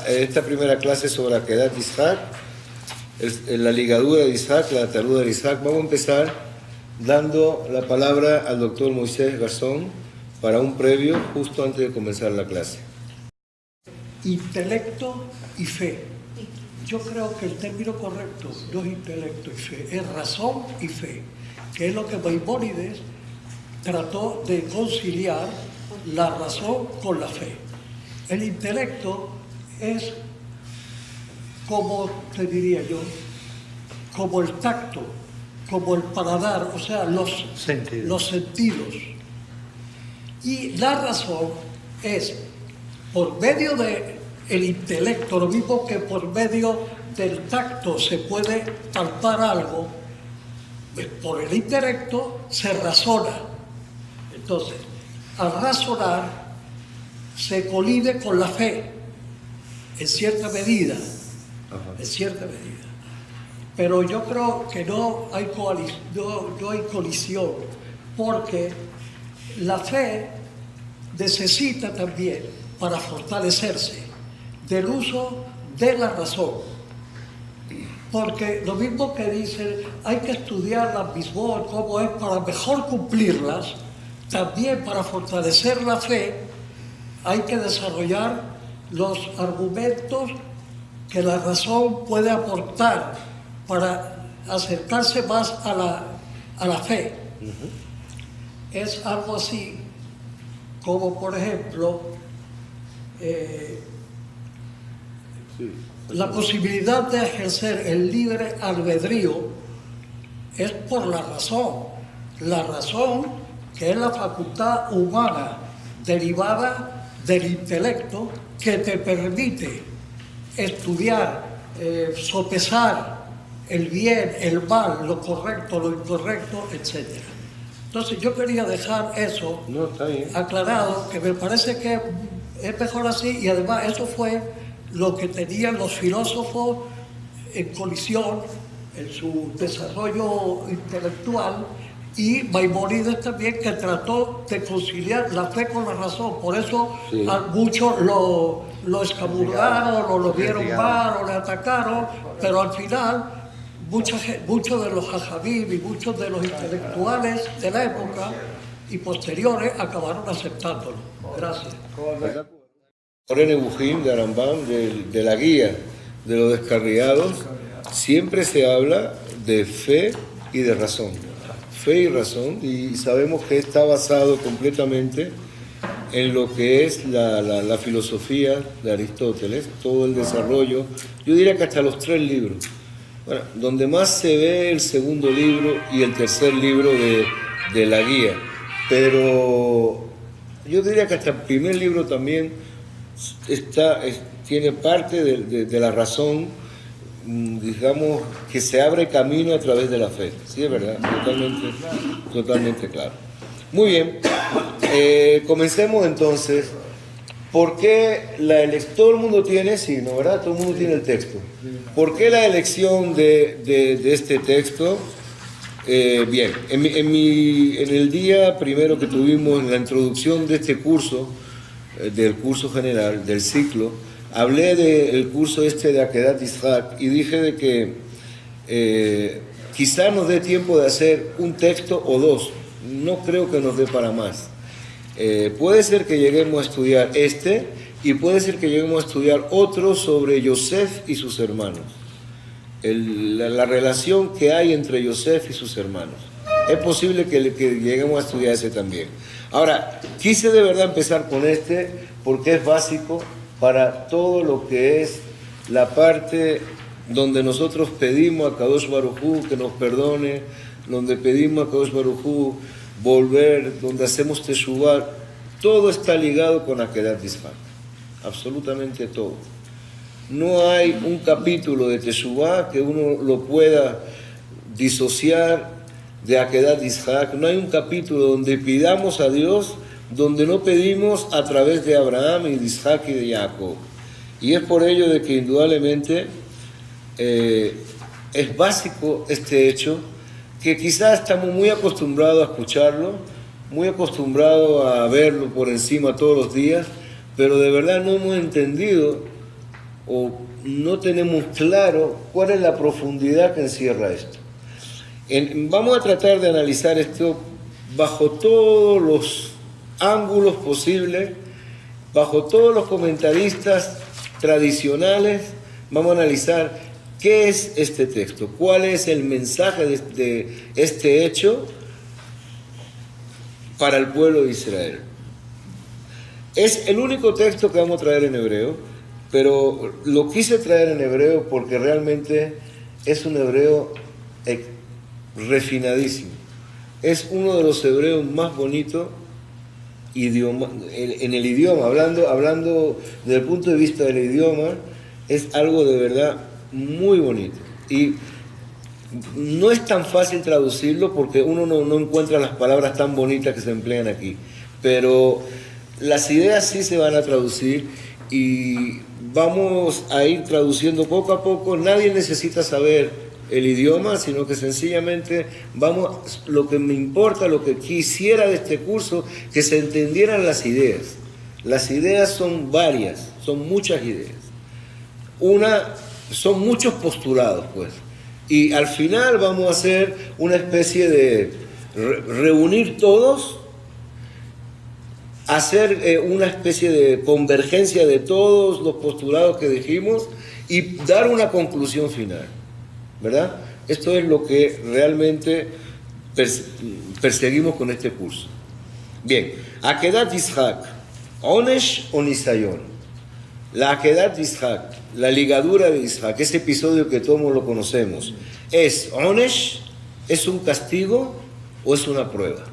esta primera clase sobre Akedat Yitzhak, la ligadura de Isaac, la atadura de Isaac. Vamos a empezar dando la palabra al doctor Moisés Garzón para un previo justo antes de comenzar la clase. Intelecto y fe. Yo creo que el término correcto no es intelecto y fe, es razón y fe, que es lo que Maimónides trató de conciliar la razón con la fe. El intelecto es, como te diría yo, como el tacto, como el paladar, o sea, los sentidos. Y la razón es, por medio del intelecto, lo mismo que por medio del tacto se puede palpar algo, pues por el intelecto se razona. Entonces, al razonar, se colide con la fe, en cierta medida, Pero yo creo que no hay colisión, porque la fe necesita también, para fortalecerse, del uso de la razón. Porque lo mismo que dicen, hay que estudiar las mismos, cómo es para mejor cumplirlas, también para fortalecer la fe, hay que desarrollar los argumentos que la razón puede aportar para acercarse más a la fe. Es algo así como, por ejemplo, la posibilidad de ejercer el libre albedrío es por la razón. La razón, que es la facultad humana derivada del intelecto, que te permite estudiar, sopesar el bien, el mal, lo correcto, lo incorrecto, etc. Entonces yo quería dejar eso aclarado, que me parece que es mejor así, y además eso fue lo que tenían los filósofos en colisión en su desarrollo intelectual, y Maimónides también, que trató de conciliar la fe con la razón. Por eso muchos lo escamurraron, o lo vieron mal, o le atacaron, pero al final muchos de los jajamim y muchos de los intelectuales de la época y posteriores acabaron aceptándolo. Gracias. Morene Bujín de Arambam, de la guía de los descarriados, siempre se habla de fe y de razón. Fe y razón, y sabemos que está basado completamente en lo que es la filosofía de Aristóteles, todo el desarrollo, yo diría que hasta los 3 libros. Bueno, donde más se ve el segundo libro y el tercer libro de la guía, pero yo diría que hasta el primer libro también tiene parte de la razón, digamos, que se abre camino a través de la fe. Sí, es verdad, totalmente claro. Muy bien, comencemos entonces. ¿Por qué todo el mundo tiene signo, verdad? Todo el mundo tiene el texto. ¿Por qué la elección de este texto? Bien, en el día primero que tuvimos en la introducción de este curso, del curso general, del ciclo, hablé del curso de Akedat Yitzhak y dije de que quizá nos dé tiempo de hacer un texto o 2. No creo que nos dé para más. Puede ser que lleguemos a estudiar y puede ser que lleguemos a estudiar otro sobre Yosef y sus hermanos. La relación que hay entre Yosef y sus hermanos. Es posible que lleguemos a estudiar ese también. Ahora, quise de verdad empezar con porque es básico para todo lo que es la parte donde nosotros pedimos a Kadosh Baruj Hu que nos perdone, donde pedimos a Kadosh Baruj Hu volver, donde hacemos Teshuvah. Todo está ligado con Akedat Yitzhak, absolutamente todo. No hay un capítulo de Teshuvah que uno lo pueda disociar de Akedat Yitzhak. No hay un capítulo donde pidamos a Dios donde no pedimos a través de Abraham y de Isaac y de Jacob. Y es por ello de que indudablemente es básico este hecho, que quizás estamos muy acostumbrados a escucharlo, muy acostumbrados a verlo por encima todos los días, pero de verdad no hemos entendido o no tenemos claro cuál es la profundidad que encierra esto. Vamos a tratar de analizar esto bajo todos los ángulos posibles, bajo todos los comentaristas tradicionales. Vamos a analizar qué es este texto, cuál es el mensaje de este hecho para el pueblo de Israel. Es el único texto que vamos a traer en hebreo, pero lo quise traer en hebreo porque realmente es un hebreo refinadísimo. Es uno de los hebreos más bonitos en el idioma, hablando desde el punto de vista del idioma, es algo de verdad muy bonito. Y no es tan fácil traducirlo porque uno no encuentra las palabras tan bonitas que se emplean aquí, pero las ideas sí se van a traducir y vamos a ir traduciendo poco a poco. Nadie necesita saber el idioma, sino que sencillamente lo que me importa, lo que quisiera de este curso, que se entendieran las ideas. Las ideas son varias, son muchas ideas. Son muchos postulados, pues. Y al final vamos a hacer una especie de reunir todos, hacer una especie de convergencia de todos los postulados que dijimos y dar una conclusión final, ¿verdad? Esto es lo que realmente perseguimos con este curso. Bien, Akedat Yitzhak, Onesh o Nisayon. La Akedat Yitzhak, la ligadura de Yitzhak, ese episodio que todos lo conocemos, ¿es Onesh? ¿Es un castigo o es una prueba?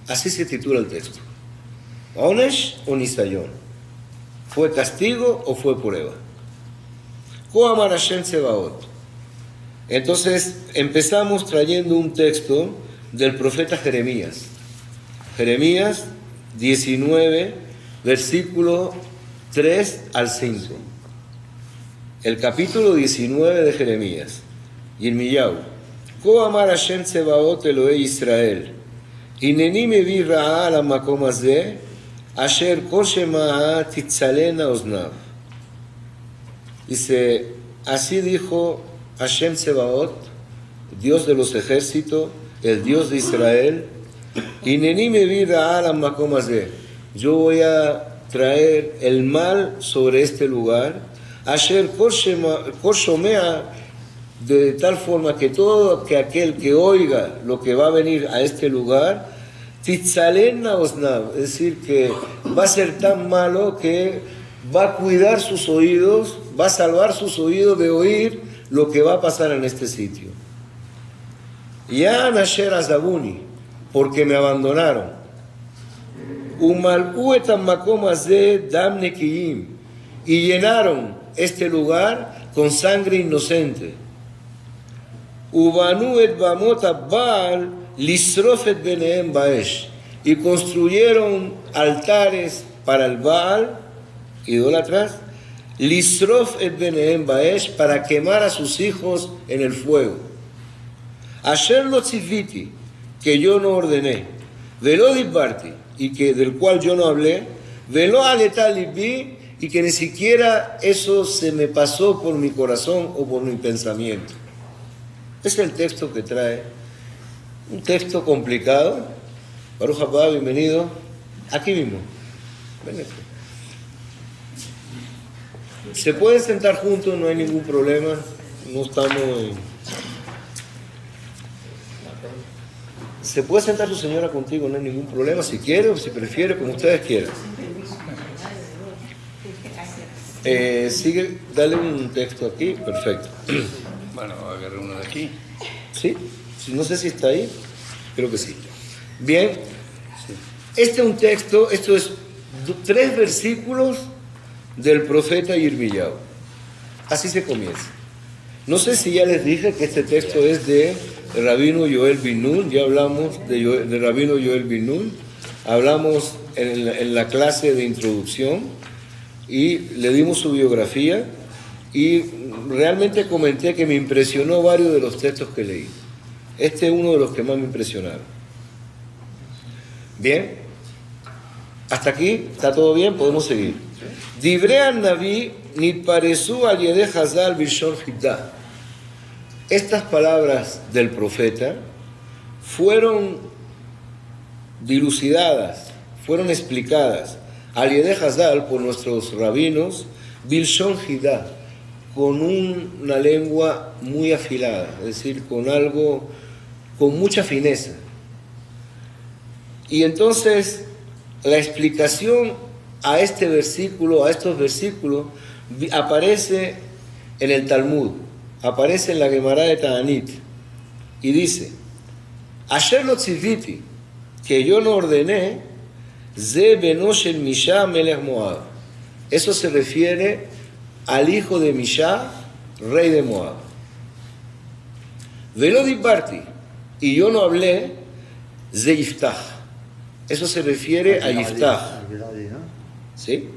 Así se titula el texto. Onesh o Nisayon. ¿Fue castigo o fue prueba? Koamar Hashem Tsebaot. Entonces empezamos trayendo un texto del profeta Jeremías. Jeremías 19, versículo 3 al 5. El capítulo 19 de Jeremías. Yirmiyahu. Koamar Hashem Tsebaot Elohei Israel. Hineni mevi ra'a al hamakom hazeh, asher kol shema'a titzalena oznav. Dice, así dijo Hashem Tsebaot, Dios de los ejércitos, el Dios de Israel, Hineni mevi ra'a al hamakom hazeh. Yo voy a traer el mal sobre este lugar, asher kol shomea, de tal forma que aquel que oiga lo que va a venir a este lugar, titzalena oznav, es decir, que va a ser tan malo que va a cuidar sus oídos, va a salvar sus oídos de oír lo que va a pasar en este sitio. Ya nasher azabuni, porque me abandonaron. Umal'u et hamakom hazeh dam nekiyim, y llenaron este lugar con sangre inocente. Ubanu et bamot Baal lisrof et benehem baesh, y construyeron altares para el Baal, idólatras, lisrof et benehem baesh, para quemar a sus hijos en el fuego. Asher lo tziviti, que yo no ordené, velo dibarti, y que del cual yo no hablé, velo aleta libi, y que ni siquiera eso se me pasó por mi corazón o por mi pensamiento. Es el texto que trae, un texto complicado. Baruch Haba, bienvenido. Aquí mismo. Ven aquí. Se pueden sentar juntos, no hay ningún problema. No estamos Se puede sentar su señora contigo, no hay ningún problema, si quiere o si prefiere, como ustedes quieran. Sigue, dale un texto aquí, perfecto. Bueno, agarré uno de aquí. ¿Sí? No sé si está ahí, creo que sí. Bien, este es un texto, esto es 3 versículos del profeta Yirmiyahu. Así se comienza. No sé si ya les dije que este texto es de Rabino Yoel bin Nun. Ya hablamos de Rabino Yoel bin Nun. Hablamos en la clase de introducción y le dimos su biografía y realmente comenté que me impresionó varios de los textos que leí. Este es uno de los que más me impresionaron. Bien, hasta aquí está todo bien, podemos seguir. Divrei Naví nitparesu al yedei Hazal bishon hiddah. Estas palabras del profeta fueron dilucidadas, fueron explicadas al yedei Hazal por nuestros rabinos bishon hiddah, con una lengua muy afilada, es decir, con algo, con mucha fineza. Y entonces la explicación a este versículo, a estos versículos, aparece en el Talmud, aparece en la Gemara de Ta'anit, y dice, Asher lo tziviti, que yo no ordené, ze beno shel Misha melech Moab. Eso se refiere al hijo de Misha, rey de Moab. Velo dibarti, y yo no hablé, ze Yiftach. Eso se refiere a Yiftach. ¿Sí?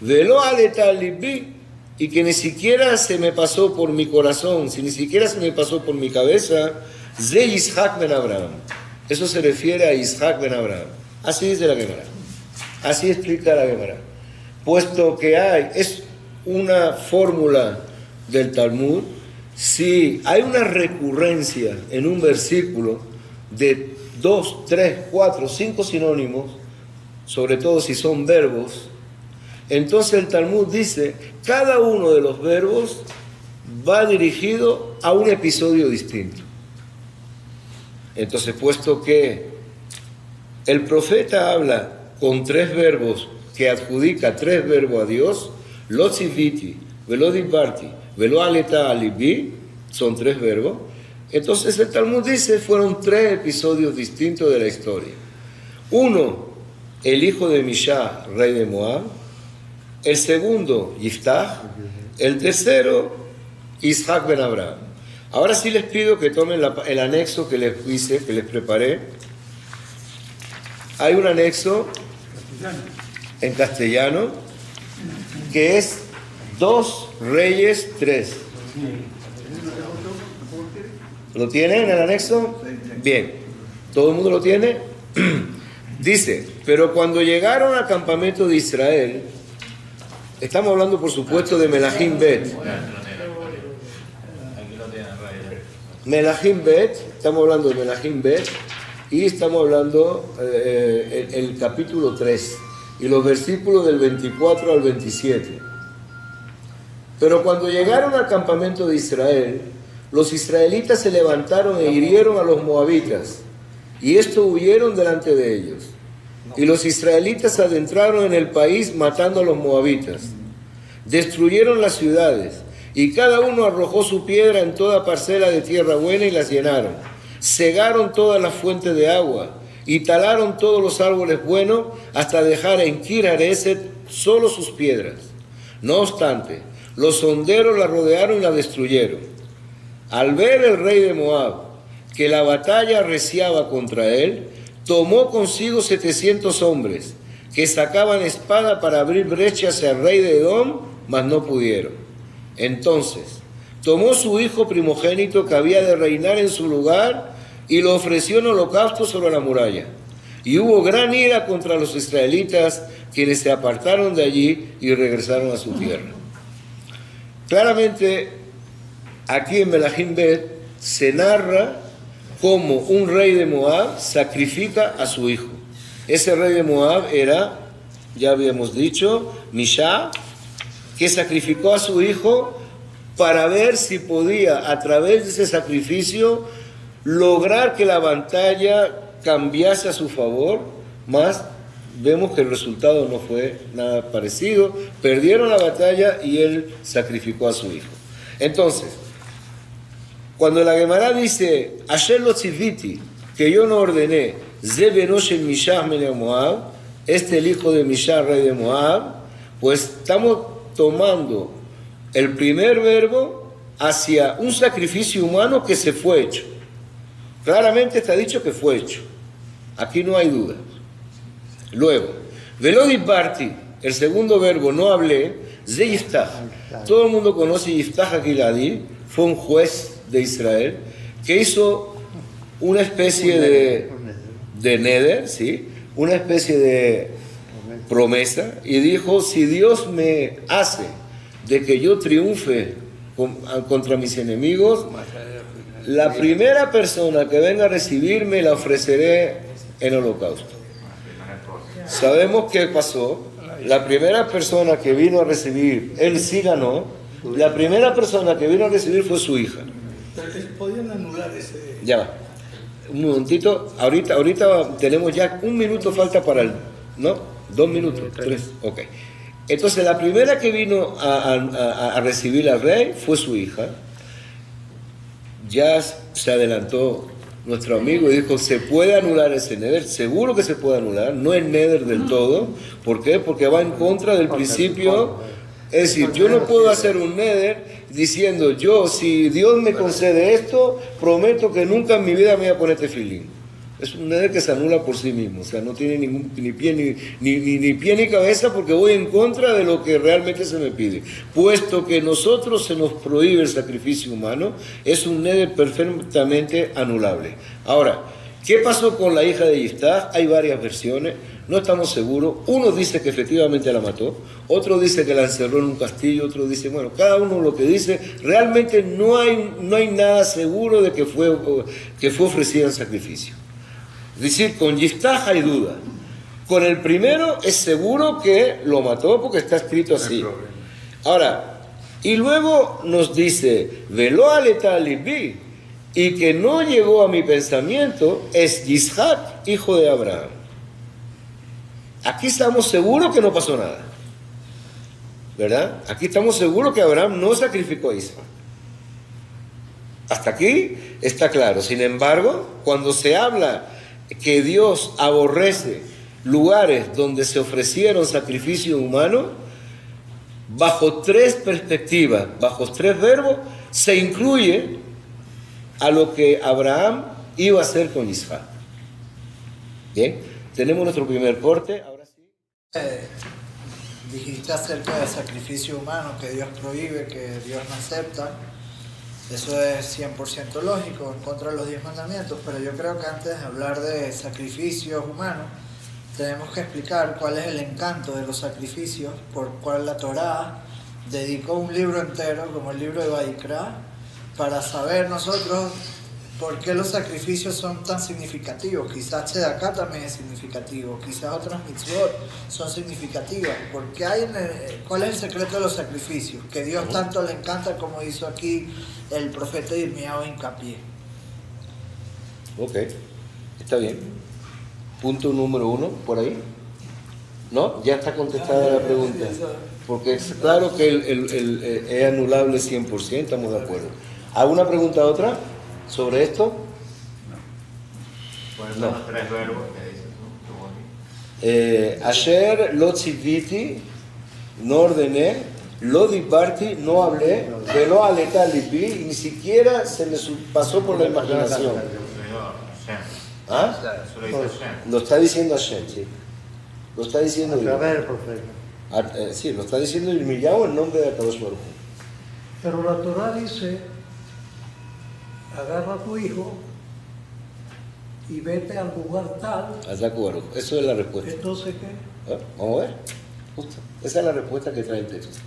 Velo aleta libi, y que ni siquiera se me pasó por mi corazón, si ni siquiera se me pasó por mi cabeza, ze Yitzhak ben Abraham. Eso se refiere a Yitzhak ben Abraham. Así dice la Gemara. Así explica la Gemara. Puesto que es una fórmula del Talmud, si hay una recurrencia en un versículo de 2, 3, 4, 5 sinónimos, sobre todo si son verbos, entonces el Talmud dice, cada uno de los verbos va dirigido a un episodio distinto. Entonces, puesto que el profeta habla con 3 verbos, que adjudica 3 verbos a Dios, lo tziviti, velo dibarti, velo aleta alibi, son 3 verbos. Entonces el Talmud dice, fueron 3 episodios distintos de la historia. Uno, el hijo de Misha, rey de Moab. El segundo, Yiftach. El tercero, Yitzhak ben Abraham. Ahora sí les pido que tomen el anexo que les hice, que les preparé. Hay un anexo en castellano que es 2 Reyes 3. ¿Lo tienen en el anexo? Bien. ¿Todo el mundo lo tiene? Dice, pero cuando llegaron al campamento de Israel, estamos hablando por supuesto de Melahim Bet. Melahim Bet, estamos hablando de Melahim Bet y estamos hablando el capítulo 3 y los versículos del 24 al 27. Pero cuando llegaron al campamento de Israel, los israelitas se levantaron e hirieron a los moabitas, y estos huyeron delante de ellos. Y los israelitas se adentraron en el país matando a los moabitas. Destruyeron las ciudades, y cada uno arrojó su piedra en toda parcela de tierra buena y las llenaron. Cegaron todas las fuentes de agua, y talaron todos los árboles buenos, hasta dejar en Kir Hareset solo sus piedras. No obstante, los sonderos la rodearon y la destruyeron. Al ver el rey de Moab que la batalla arreciaba contra él, tomó consigo 700 hombres que sacaban espada para abrir brecha hacia el rey de Edom, mas no pudieron. Entonces tomó su hijo primogénito que había de reinar en su lugar y lo ofreció en holocausto sobre la muralla. Y hubo gran ira contra los israelitas, quienes se apartaron de allí y regresaron a su tierra. Claramente, aquí en Melahim Bet se narra cómo un rey de Moab sacrifica a su hijo. Ese rey de Moab era, ya habíamos dicho, Misha, que sacrificó a su hijo para ver si podía, a través de ese sacrificio, lograr que la batalla cambiase a su favor, más vemos que el resultado no fue nada parecido. Perdieron la batalla y él sacrificó a su hijo. Entonces, cuando la Gemara dice, Asher lo tziviti, que yo no ordené, ze beno shel Misha melech Moab, el hijo de Misha, rey de Moab, pues estamos tomando el primer verbo hacia un sacrificio humano que se fue hecho. Claramente está dicho que fue hecho. Aquí no hay duda. Luego, velo dibarti, el segundo verbo, no hablé, ze Yiftach. Todo el mundo conoce Yiftach Agiladi, fue un juez de Israel que hizo una especie de neder, ¿sí? Una especie promesa, y dijo, si Dios me hace de que yo triunfe contra mis enemigos, la primera persona que venga a recibirme la ofreceré en holocausto. Sabemos qué pasó. La primera persona que vino a recibir, él sí ganó. La primera persona que vino a recibir fue su hija. Podían anular ese... Ya va. Un momentito. Ahorita tenemos ya 1 minuto falta para el... ¿No? 2 minutos. 3. Ok. Entonces la primera que vino a recibir al rey fue su hija. Ya se adelantó nuestro amigo y dijo, ¿se puede anular ese neder? Seguro que se puede anular, no es neder del todo. ¿Por qué? Porque va en contra del principio. Es decir, yo no puedo hacer un neder diciendo, yo, si Dios me concede esto, prometo que nunca en mi vida me voy a poner tefilín. Es un neder que se anula por sí mismo, o sea, no tiene ni pie ni pie ni cabeza, porque voy en contra de lo que realmente se me pide. Puesto que nosotros se nos prohíbe el sacrificio humano, es un neder perfectamente anulable. Ahora, ¿qué pasó con la hija de Yiftach? Hay varias versiones, no estamos seguros. Uno dice que efectivamente la mató, otro dice que la encerró en un castillo, otro dice, bueno, cada uno lo que dice. Realmente no hay nada seguro de que fue ofrecida en sacrificio. Es decir, con Yiftach hay duda. Con el primero es seguro que lo mató porque está escrito así. Ahora, y luego nos dice, Velo aleta libi, y que no llegó a mi pensamiento, es Yitzhak, hijo de Abraham. Aquí estamos seguros que no pasó nada. ¿Verdad? Aquí estamos seguros que Abraham no sacrificó a Isaac. Hasta aquí está claro. Sin embargo, cuando se habla que Dios aborrece lugares donde se ofrecieron sacrificios humanos, bajo 3 perspectivas, bajo 3 verbos, se incluye a lo que Abraham iba a hacer con Isaac. Bien, tenemos nuestro primer corte, ahora sí. Dijiste acerca del sacrificio humano que Dios prohíbe, que Dios no acepta. Eso es 100% lógico, en contra de los 10 mandamientos, pero yo creo que antes de hablar de sacrificios humanos, tenemos que explicar cuál es el encanto de los sacrificios, por cuál la Torá dedicó un libro entero, como el libro de Vayikra, para saber nosotros por qué los sacrificios son tan significativos. Quizás Tzedaká también es significativo, quizás otras mitzvot son significativas. ¿Cuál es el secreto de los sacrificios? Que Dios tanto le encanta como hizo aquí el profeta Irmiao hincapié. Ok, está bien. Punto número 1, por ahí. ¿No? Ya está contestada la pregunta. Porque es claro que es anulable 100%, estamos de acuerdo. ¿Alguna pregunta otra sobre esto? ¿Cuáles son los 3 verbos que dices tú? Ayer lo tziviti, no ordené, lo diparti, no hablé, velo aleta lipi, y ni siquiera se me pasó por la imaginación. ¿Ah? Eso lo dice Hashem. Lo está diciendo Hashem, sí. Lo está diciendo A través del profeta. sí, lo está diciendo Irmiyahu en nombre de Akadosh Baruj Hu. Pero la Torah dice, agarra a tu hijo y vete al lugar tal. Hazaku Baruj. Eso es la respuesta. Entonces, ¿qué? Vamos a ver. Justo. Esa es la respuesta que trae el texto.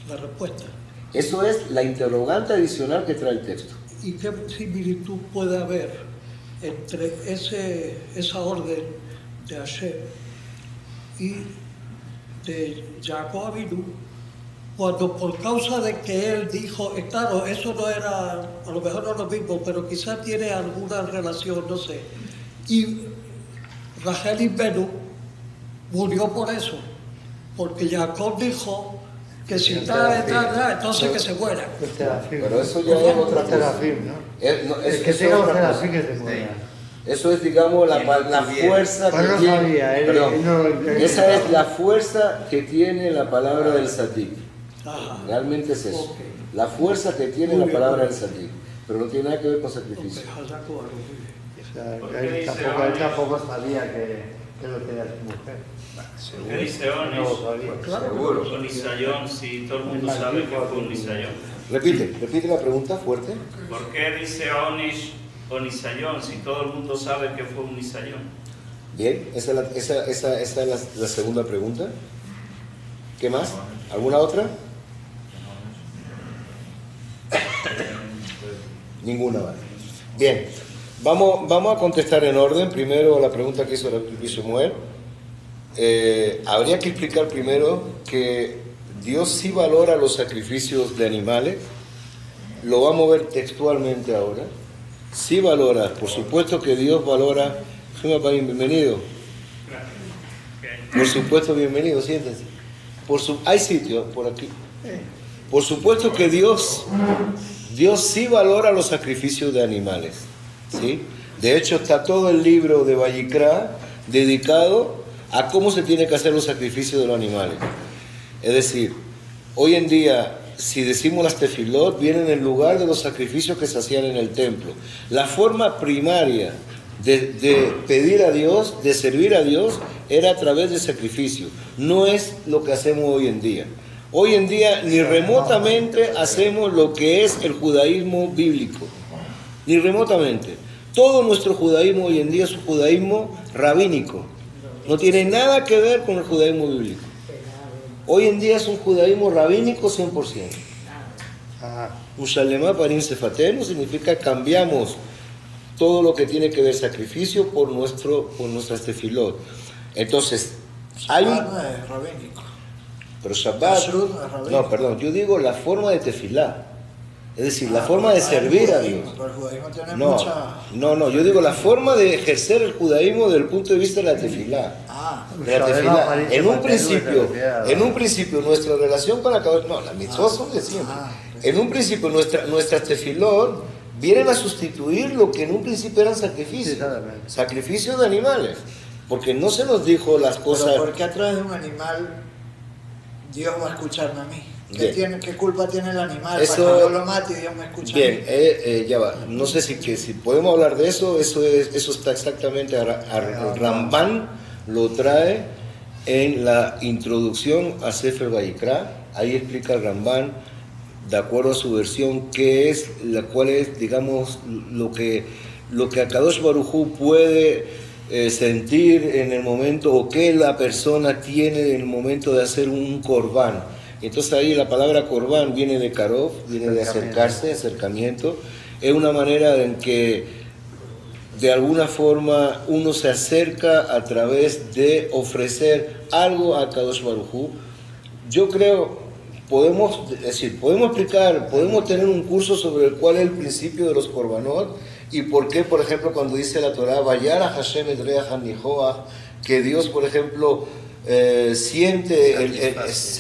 La respuesta. Eso es la interrogante adicional que trae el texto. ¿Y qué similitud puede haber entre esa orden de Hashem y de Jacob Avinu, cuando por causa de que él dijo, claro, eso no era, a lo mejor no es lo mismo, pero quizás tiene alguna relación, no sé, y Rachel Imenu murió por eso, porque Jacob dijo que si está, entonces que se muera. Pero eso ya es otra cosa. Es que tenga los terafim que se muera. Eso es, digamos, la fuerza que tiene. Esa es la fuerza que tiene la palabra del Sadik. Realmente es eso. La fuerza que tiene la palabra del Sadik. Pero no tiene nada que ver con sacrificio. Él tampoco sabía que lo tenía su mujer. ¿Qué dice Onis? Seguro. Con Isayón, si todo el mundo sabe que fue un Isayón. Repite la pregunta fuerte. ¿Por qué dice Onis con Isayón si todo el mundo sabe que fue un Isayón? Bien, esa es la segunda pregunta. ¿Qué más? ¿Alguna otra? Ninguna más. Bien, vamos a contestar en orden. Primero la pregunta que hizo Samuel. Habría que explicar primero que Dios sí valora los sacrificios de animales. Lo vamos a ver textualmente ahora. Sí valora, por supuesto que Dios valora. Jimmy Parín, bienvenido. Por supuesto, bienvenido, siéntense. Hay sitio por aquí. Por supuesto que Dios sí valora los sacrificios de animales, ¿sí? De hecho, está todo el libro de Vayikra dedicado a cómo se tiene que hacer los sacrificios de los animales. Es decir, hoy en día, si decimos las tefilot, vienen en lugar de los sacrificios que se hacían en el templo. La forma primaria de pedir a Dios, de servir a Dios, era a través de sacrificio. No es lo que hacemos hoy en día. Hoy en día ni remotamente hacemos lo que es el judaísmo bíblico. Ni remotamente. Todo nuestro judaísmo hoy en día es un judaísmo rabínico. No tiene nada que ver con el judaísmo bíblico. Hoy en día es un judaísmo rabínico 100%. Un shalemá parim sefatenu significa cambiamos todo lo que tiene que ver sacrificio por nuestras tefilot. Entonces, hay un... Shabbat no es rabínico. Pero Shabbat... Kashrut no es rabínico. No, perdón, yo digo la forma de tefilá. Es decir, la forma de servir a Dios. Pero el judaísmo tiene No, mucha... no, yo digo la forma de ejercer el judaísmo desde el punto de vista de la tefilá. De la tefilá. En un principio nuestra relación con la cabeza, no, las mitzvot son de siempre. En un principio nuestras tefilot vienen a sustituir lo que en un principio eran sacrificios de animales, porque no se nos dijo las cosas. Pero ¿por qué a través de un animal Dios va a escucharme a mí? ¿Qué culpa tiene el animal eso, para que yo lo mate y Dios me escucha bien, a mí? ya va. No sé si podemos hablar de eso. Eso está exactamente. Ramban lo trae en la introducción a Sefer Vayikra. Ahí explica el Ramban, de acuerdo a su versión, cuál es, digamos, lo que Akadosh Baruj Hu puede sentir en el momento, o que la persona tiene en el momento de hacer un corbán. Entonces ahí la palabra corbán viene de karov, viene de acercarse, acercamiento. Es una manera en que de alguna forma uno se acerca a través de ofrecer algo a Akadosh Baruj Hu. Yo creo, podemos explicar, podemos tener un curso sobre cuál es el principio de los korbanot y por qué, por ejemplo, cuando dice la Torah, Vayara Hashem et reach hanihoach, que Dios, por ejemplo, se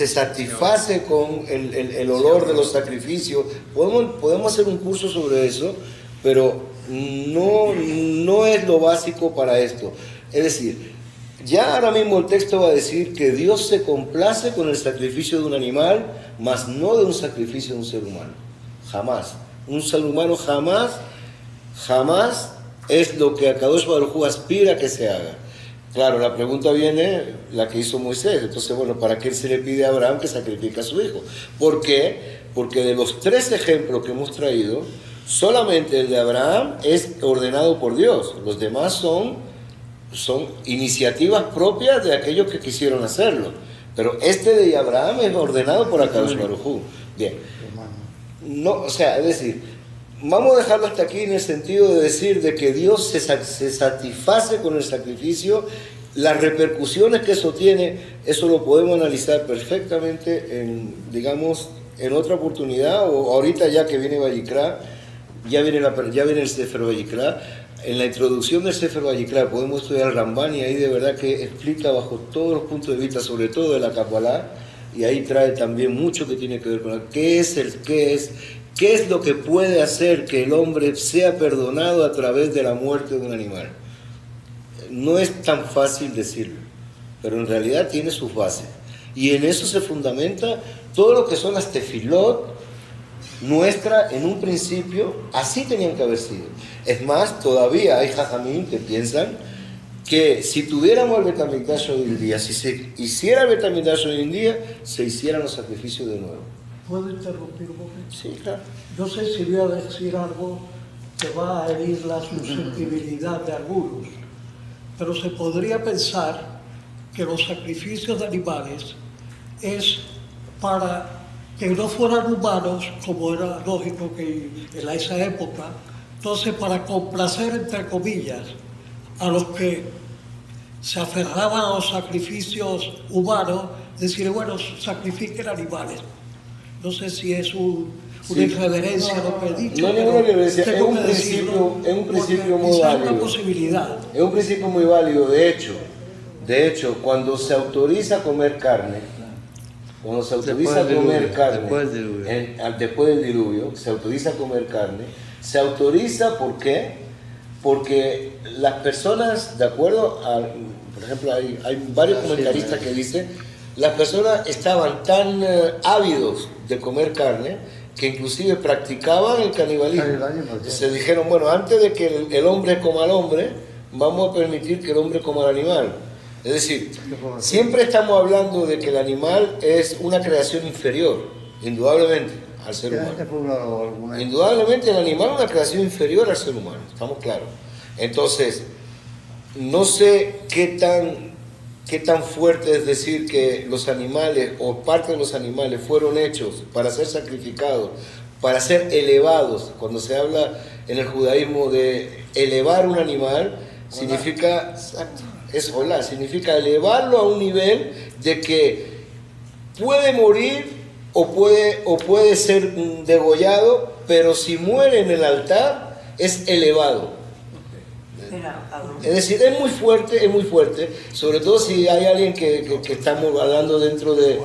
satisface con el olor de los sacrificios. Podemos hacer un curso sobre eso, pero no es lo básico para esto. Es decir, ya ahora mismo el texto va a decir que Dios se complace con el sacrificio de un animal, mas no de un sacrificio de un ser humano. Jamás. Un ser humano jamás es lo que Akadosh Baruj Hu aspira que se haga. Claro, la pregunta viene, la que hizo Moisés. Entonces, bueno, ¿para qué se le pide a Abraham que sacrifique a su hijo? ¿Por qué? Porque de los 3 ejemplos que hemos traído, solamente el de Abraham es ordenado por Dios. Los demás son iniciativas propias de aquellos que quisieron hacerlo. Pero este de Abraham es ordenado por Akadosh Baruj Hu. Bien. No, o sea, es decir, vamos a dejarlo hasta aquí en el sentido de decir de que Dios se satisface con el sacrificio. Las repercusiones que eso tiene, eso lo podemos analizar perfectamente en otra oportunidad, o ahorita ya que viene Vayikra, ya viene el Sefer Vayikra. En la introducción del Sefer Vayikra podemos estudiar el Ramban y ahí de verdad que explica bajo todos los puntos de vista, sobre todo de la Kabbalah, y ahí trae también mucho que tiene que ver con qué es lo que puede hacer que el hombre sea perdonado a través de la muerte de un animal. No es tan fácil decirlo, pero en realidad tiene sus bases. Y en eso se fundamenta todo lo que son las tefilot nuestra en un principio, así tenían que haber sido. Es más, todavía hay jajamín que piensan que si tuviéramos el Beit HaMikdash hoy en día, si se hiciera el Beit HaMikdash hoy en día, se hicieran los sacrificios de nuevo. ¿Puedo interrumpir un momento? Sí, claro. Yo sé si voy a decir algo que va a herir la susceptibilidad de algunos, pero se podría pensar que los sacrificios de animales es para que no fueran humanos, como era lógico que en esa época, entonces para complacer, entre comillas, a los que se aferraban a los sacrificios humanos, decir, bueno, sacrifiquen animales. No sé si es una irreverencia lo que he dicho. No, pero ninguna irreverencia. tengo que decirlo, Es un principio porque muy quizá es válido. una posibilidad. Es un principio muy válido. De hecho, cuando se autoriza comer carne, Después después del diluvio, se autoriza comer carne, se autoriza, ¿por qué? Porque las personas, de acuerdo a, por ejemplo, hay varios comentaristas que dicen, las personas estaban tan ávidos de comer carne que inclusive practicaban el canibalismo. Se dijeron, bueno, antes de que el hombre coma al hombre, vamos a permitir que el hombre coma al animal. Es decir, siempre estamos hablando de que el animal es una creación inferior, indudablemente, al ser humano. Indudablemente el animal es una creación inferior al ser humano, estamos claros. Entonces, no sé qué tan fuerte es decir que los animales o parte de los animales fueron hechos para ser sacrificados, para ser elevados. Cuando se habla en el judaísmo de elevar un animal, significa, es hola, significa elevarlo a un nivel de que puede morir o puede ser degollado, pero si muere en el altar es elevado. Es decir, es muy fuerte, sobre todo si hay alguien que estamos hablando dentro de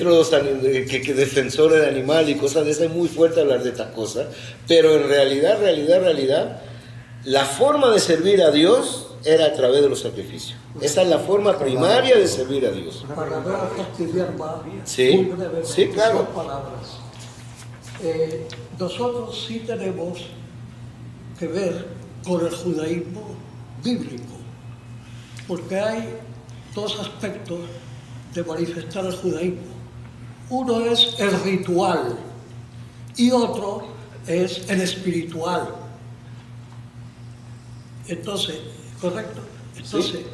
los que defensores de animales y cosas de esas, es muy fuerte hablar de estas cosas, pero en realidad, la forma de servir a Dios era a través de los sacrificios. Esa es la forma primaria de servir a Dios. Para no fastidiar más, Sí, muy brevemente, sí, claro. dos palabras. Nosotros sí tenemos que ver con el judaísmo bíblico, porque hay dos aspectos de manifestar el judaísmo. Uno es el ritual y otro es el espiritual. Entonces, ¿correcto? Entonces, Sí.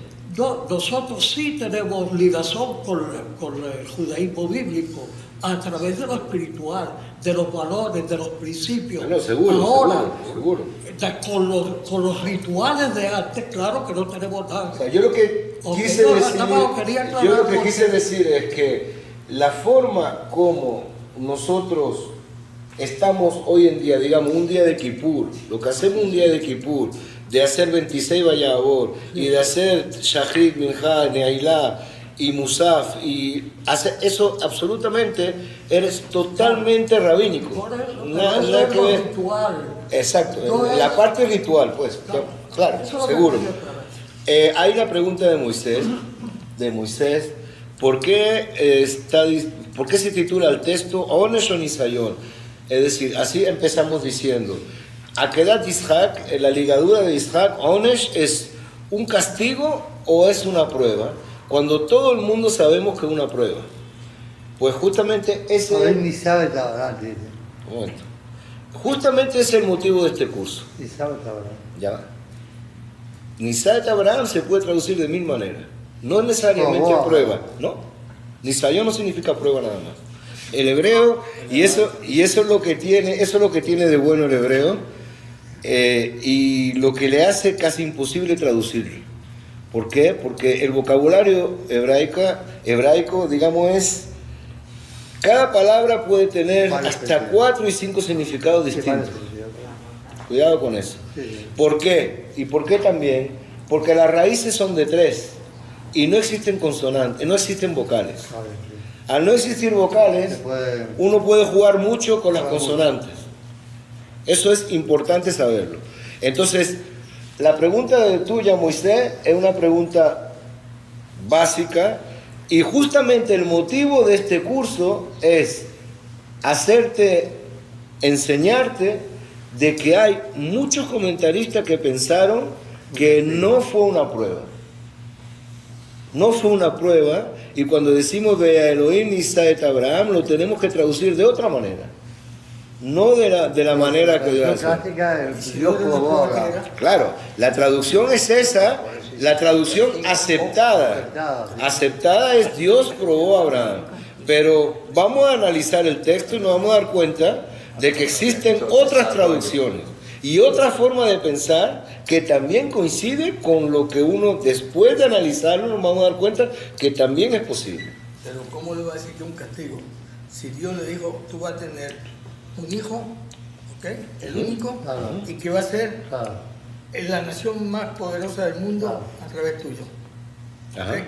nosotros sí tenemos ligación con el judaísmo bíblico a través de lo espiritual, de los valores, de los principios. Bueno, seguro. Con los rituales de antes, claro que no tenemos nada. O sea, yo lo que quise decir es que la forma como nosotros estamos hoy en día, digamos, un día de Kippur, lo que hacemos un día de Kippur, de hacer 26 Vayabor y de hacer Shahrit, Minjá, Neilá y Musaf, y hacer eso absolutamente, eres totalmente rabínico. Por eso, Nada que ver. ritual. Exacto, No la es- parte ritual, pues, claro, Eso es lo que seguro. quería aclarar. Hay una pregunta de Moisés, ¿por qué se titula el texto Onesh o Nisayón? Es decir, así empezamos diciendo, Akedat Ishak, la ligadura de Ishak, Onesh, ¿es un castigo o es una prueba? Cuando todo el mundo sabemos que es una prueba. Pues justamente ese... Ni sabe Tabarán, dice. Un momento. Justamente ese es el motivo de este curso. Ni sabe Tabarán. Ya va. Nisaet Abraham se puede traducir de mil maneras. No es necesariamente prueba, ¿no? Nisayón no significa prueba nada más. El hebreo, y eso es lo que tiene de bueno el hebreo, y lo que le hace casi imposible traducirlo. ¿Por qué? Porque el vocabulario hebraico, digamos, es... Cada palabra puede tener hasta 4 y 5 significados distintos. Cuidado con eso. ¿Por qué? ¿Y por qué también? Porque las raíces son de 3 y no existen consonantes, no existen vocales. Al no existir vocales, uno puede jugar mucho con las consonantes. Eso es importante saberlo. Entonces, la pregunta tuya, Moisés, es una pregunta básica, y justamente el motivo de este curso es enseñarte de que hay muchos comentaristas que pensaron que no fue una prueba. No fue una prueba, y cuando decimos de Elohim Nisaet Abraham, lo tenemos que traducir de otra manera. No de la manera que Dios hace. Dios probó a Abraham. Claro, la traducción es esa. La traducción aceptada. Aceptada es Dios probó a Abraham. Pero vamos a analizar el texto y nos vamos a dar cuenta de que existen otras traducciones y otra forma de pensar que también coincide con lo que uno, después de analizarlo, nos vamos a dar cuenta que también es posible. Pero ¿cómo le va a decir que es un castigo? Si Dios le dijo, tú vas a tener un hijo, ¿ok? El único, y que va a ser la nación más poderosa del mundo a través tuyo. Ajá. ¿Ok?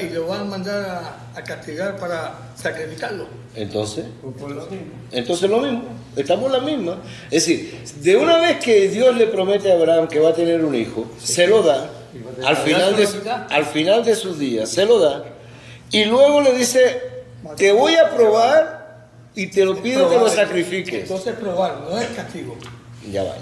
Y lo van a mandar a castigar para sacrificarlo. Entonces lo mismo, estamos en la misma. Es decir, de una vez que Dios le promete a Abraham que va a tener un hijo, se lo da, al final de sus días, se lo da, y luego le dice, te voy a probar y te lo pido que lo sacrifiques. Entonces probar, no es castigo. Ya va.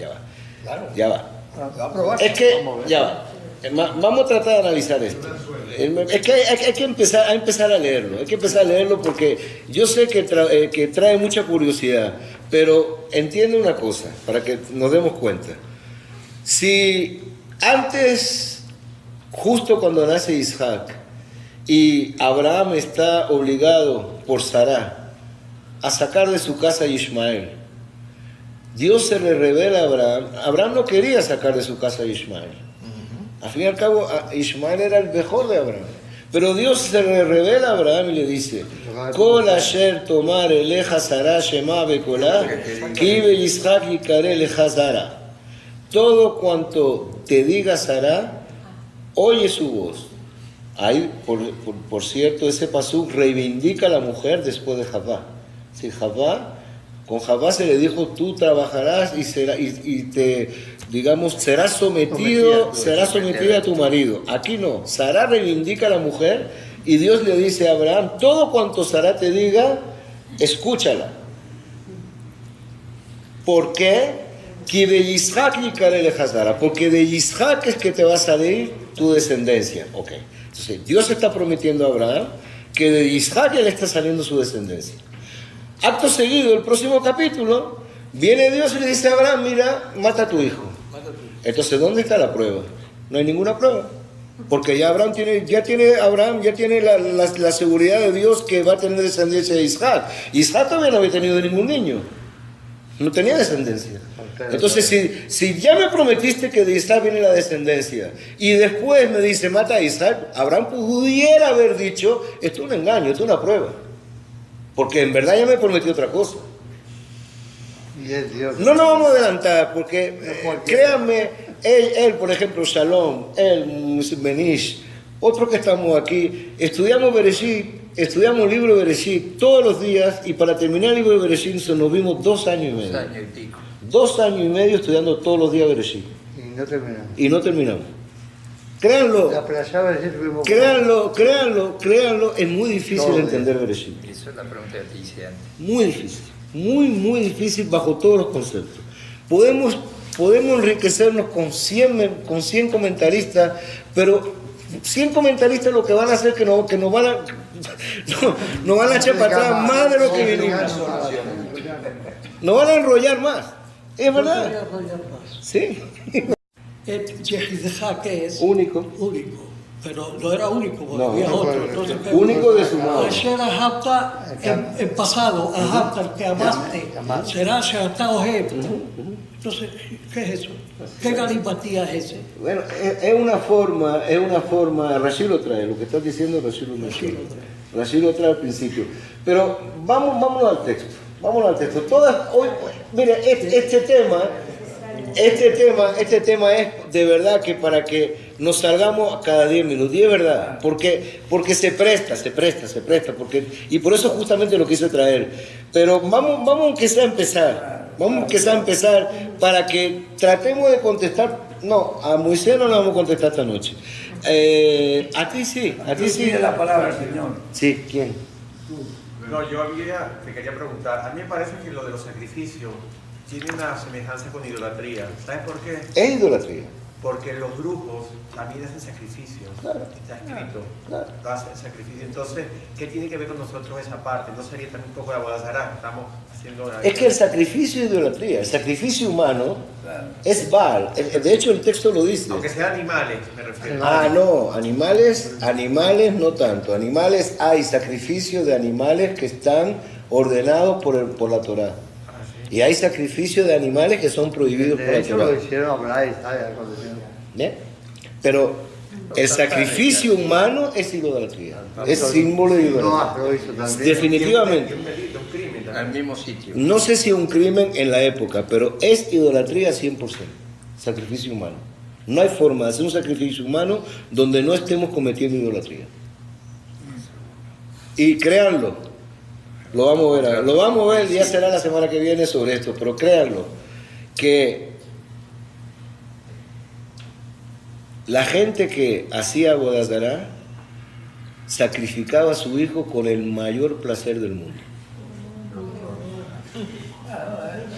Claro. Ya va. Va a probar. Es que, ya va. Vamos a tratar de analizar esto. Es que hay que empezar a leerlo. Hay que empezar a leerlo porque yo sé que trae mucha curiosidad. Pero entiende una cosa, para que nos demos cuenta. Si antes, justo cuando nace Isaac, y Abraham está obligado por Sará a sacar de su casa a Ismael, Dios se le revela a Abraham. Abraham no quería sacar de su casa a Ismael. Al fin y al cabo, Ismael era el mejor de Abraham. Pero Dios se le revela a Abraham y le dice, Kol asher tomar eleja Sará shema bekolá, ki beYishak yikare leja Sara. Todo cuanto te diga Sará, oye su voz. Ahí, por cierto, ese pasuk reivindica a la mujer después de Javá. Si con Javá se le dijo, tú trabajarás y serás sometida a tu marido. Aquí no, Sará reivindica a la mujer y Dios le dice a Abraham, todo cuanto Sará te diga, escúchala. ¿Por qué? Que de Yishak yikare leja Sara, porque de Yishak es que te va a salir tu descendencia. Ok, entonces Dios está prometiendo a Abraham que de Yishak le está saliendo su descendencia. Acto seguido, el próximo capítulo, viene Dios y le dice a Abraham, mira, mata a tu hijo. Entonces, ¿dónde está la prueba? No hay ninguna prueba. Porque ya Abraham tiene la seguridad de Dios que va a tener descendencia de Isaac. Isaac todavía no había tenido ningún niño. No tenía descendencia. Entonces, si ya me prometiste que de Isaac viene la descendencia y después me dice, mata a Isaac, Abraham pudiera haber dicho, esto es un engaño, esto es una prueba. Porque en verdad ya me prometió otra cosa. No nos vamos a adelantar, porque créanme, él, por ejemplo, Shalom, él, Benish, otros que estamos aquí, estudiamos Bereshit, estudiamos el libro de Bereshit todos los días, y para terminar el libro de Bereshit nos vimos 2 años y medio. 2 años y pico. 2 años y medio estudiando todos los días Bereshit. Y no terminamos. Créanlo, es muy difícil entender Bereshit. Eso es la pregunta que te hice antes. Muy difícil, muy difícil bajo todos los conceptos. Podemos enriquecernos con 100 comentaristas, pero 100 comentaristas lo que van a hacer es que nos van a echar para atrás más de lo que vinimos. Nos van a enrollar más. Es verdad. Sí. Yehidja, ¿qué es? Único. Pero no era único, porque No, había otro. Entonces, único de su madre. Ayer Ahapta en pasado, Ahapta, el que amaste, será Sheatá Ohev. Entonces, ¿qué es eso? ¿Qué galimatía es ese? Bueno, es una forma, Rashi lo trae, lo que estás diciendo Rashi lo menciona. Rashi lo trae al principio. Pero vámonos al texto. Mire, este tema es de verdad que para que nos salgamos cada 10 minutos, y es verdad, porque se presta, y por eso justamente lo quise traer. Pero vamos aunque sea a empezar, para que tratemos de contestar. No, a Moisés no le vamos a contestar esta noche. A ti sí. Tiene la palabra, Señor. Sí, ¿quién? No, te quería preguntar, a mí me parece que lo de los sacrificios tiene una semejanza con idolatría. ¿Sabes por qué? Es idolatría. porque los brujos también hacen sacrificios. Claro. Está escrito. Claro. Hacen sacrificios. Entonces, ¿qué tiene que ver con nosotros esa parte? ¿No sería también un poco de Abodazará? Estamos haciendo una... Es que el sacrificio es idolatría, el sacrificio humano es Baal. De hecho, el texto lo dice. Aunque sean animales, me refiero. Ah, no, animales no tanto. Animales, hay sacrificio de animales que están ordenados por la Torá. Y hay sacrificio de animales que son prohibidos por De la hecho, Torá. lo hicieron Abraham y Isaac cuando hicieron. ¿Eh? Pero el sacrificio humano es idolatría. Es símbolo de No, idolatría. pero hizo también. Definitivamente. Un delito, un crimen también. Al mismo sitio. No sé si un crimen en la época, pero es idolatría 100%. Sacrificio humano. No hay forma de hacer un sacrificio humano donde no estemos cometiendo idolatría. Y créanlo, lo vamos a ver, ya será la semana que viene sobre esto, pero créanlo, que la gente que hacía Abodazará sacrificaba a su hijo con el mayor placer del mundo.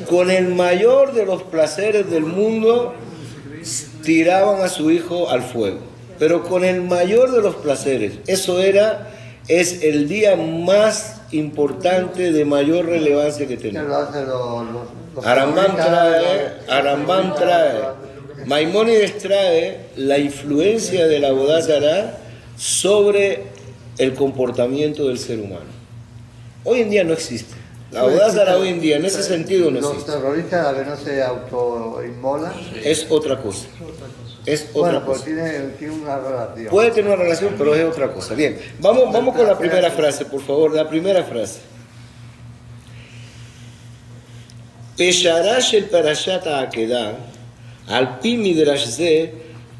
Con el mayor de los placeres del mundo tiraban a su hijo al fuego, pero con el mayor de los placeres. Es el día más importante de mayor relevancia que Que tenemos. lo hacen los Arambán trae, Maimónides trae la influencia de la Abodazará sobre el comportamiento del ser humano. Hoy en día no existe. La Abodazará hoy en día, en ese sentido, no Los existe. terroristas a ver no se autoinmolan. Es otra cosa. Es otra Bueno, pues cosa. tiene una relación. Puede tener una relación, pero es otra cosa. Bien, vamos con la primera frase, por favor. La primera frase. Peshara shel parashat ha'akedah, al pi midrash ze,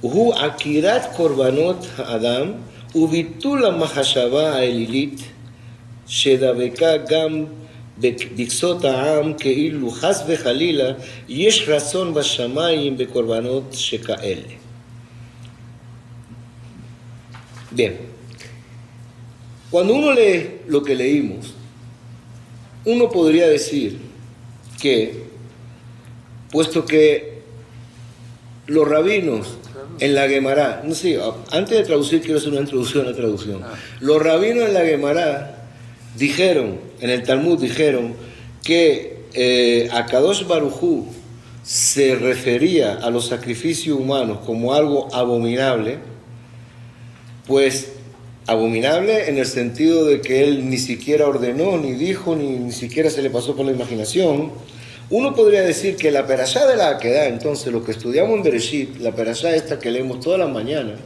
hu akirat korbanot ha'adam, ubitul ha'machashava ha'elilit, shedaveka gam בקצות העם כאילו חס וחלילה יש רצון בשמיים בקורבנות שכאלה. Bien, cuando uno lee lo que leímos, uno podría decir que, puesto que los rabinos en la Gemara, no sé, antes de traducir quiero hacer una introducción a la traducción. Los rabinos en la Gemara dijeron, en el Talmud dijeron que Akadosh Baruj Hu se refería a los sacrificios humanos como algo abominable, pues abominable en el sentido de que él ni siquiera ordenó, ni dijo, ni siquiera se le pasó por la imaginación. Uno podría decir que la perashá de la Akedah, entonces lo que estudiamos en Bereshit, la perashá esta que leemos todas las mañanas,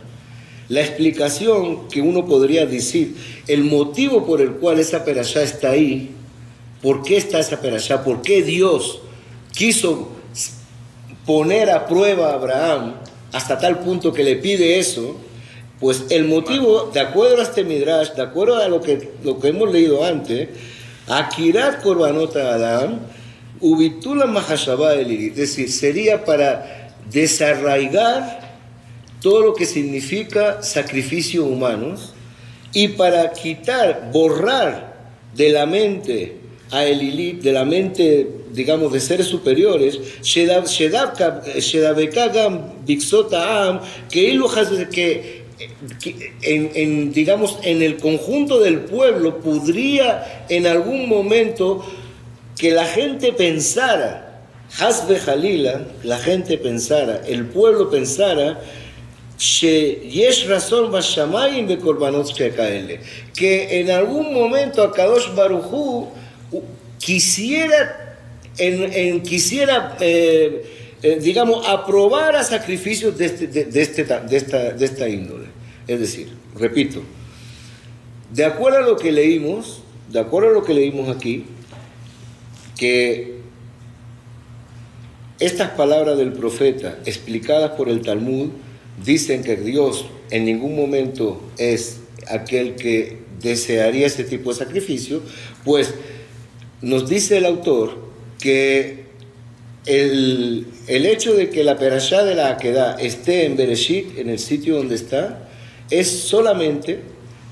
la explicación que uno podría decir, el motivo por el cual esa perashá está ahí, ¿por qué está esa perashá? ¿Por qué Dios quiso poner a prueba a Abraham hasta tal punto que le pide eso? Pues el motivo, de acuerdo a este Midrash, de acuerdo a lo que hemos leído antes, Akirat Korbanot Adam, Ubitula Mahashabá Elirit, es decir, sería para desarraigar todo lo que significa sacrificios humanos y para borrar de la mente a Elilit, de la mente, digamos, de seres superiores, digamos, en el conjunto del pueblo podría en algún momento que la gente pensara, Hasbe Jalila, la gente pensara, el pueblo pensara, que en algún momento Akadosh Baruj Hu quisiera digamos, aprobar a sacrificios de esta índole. Es decir, repito, de acuerdo a lo que leímos aquí, que estas palabras del profeta explicadas por el Talmud dicen que Dios en ningún momento es aquel que desearía ese tipo de sacrificio, pues nos dice el autor que el hecho de que la perashá de la Akedah esté en Bereshit, en el sitio donde está, es solamente,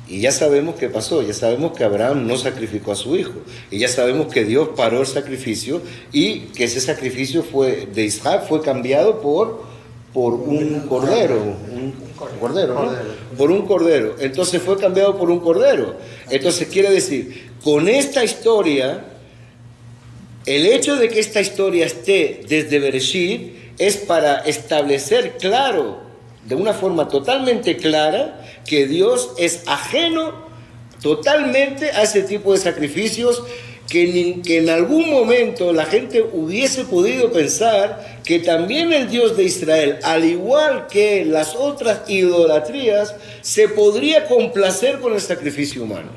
y ya sabemos qué pasó, ya sabemos que Abraham no sacrificó a su hijo, y ya sabemos que Dios paró el sacrificio y que ese sacrificio de Isaac fue cambiado por por un cordero, un cordero, ¿no? Por un cordero. Entonces fue cambiado por un cordero. Entonces quiere decir, con esta historia, el hecho de que esta historia esté desde Bereshit es para establecer claro, de una forma totalmente clara, que Dios es ajeno totalmente a ese tipo de sacrificios, que en algún momento la gente hubiese podido pensar que también el Dios de Israel, al igual que las otras idolatrías, se podría complacer con el sacrificio humano.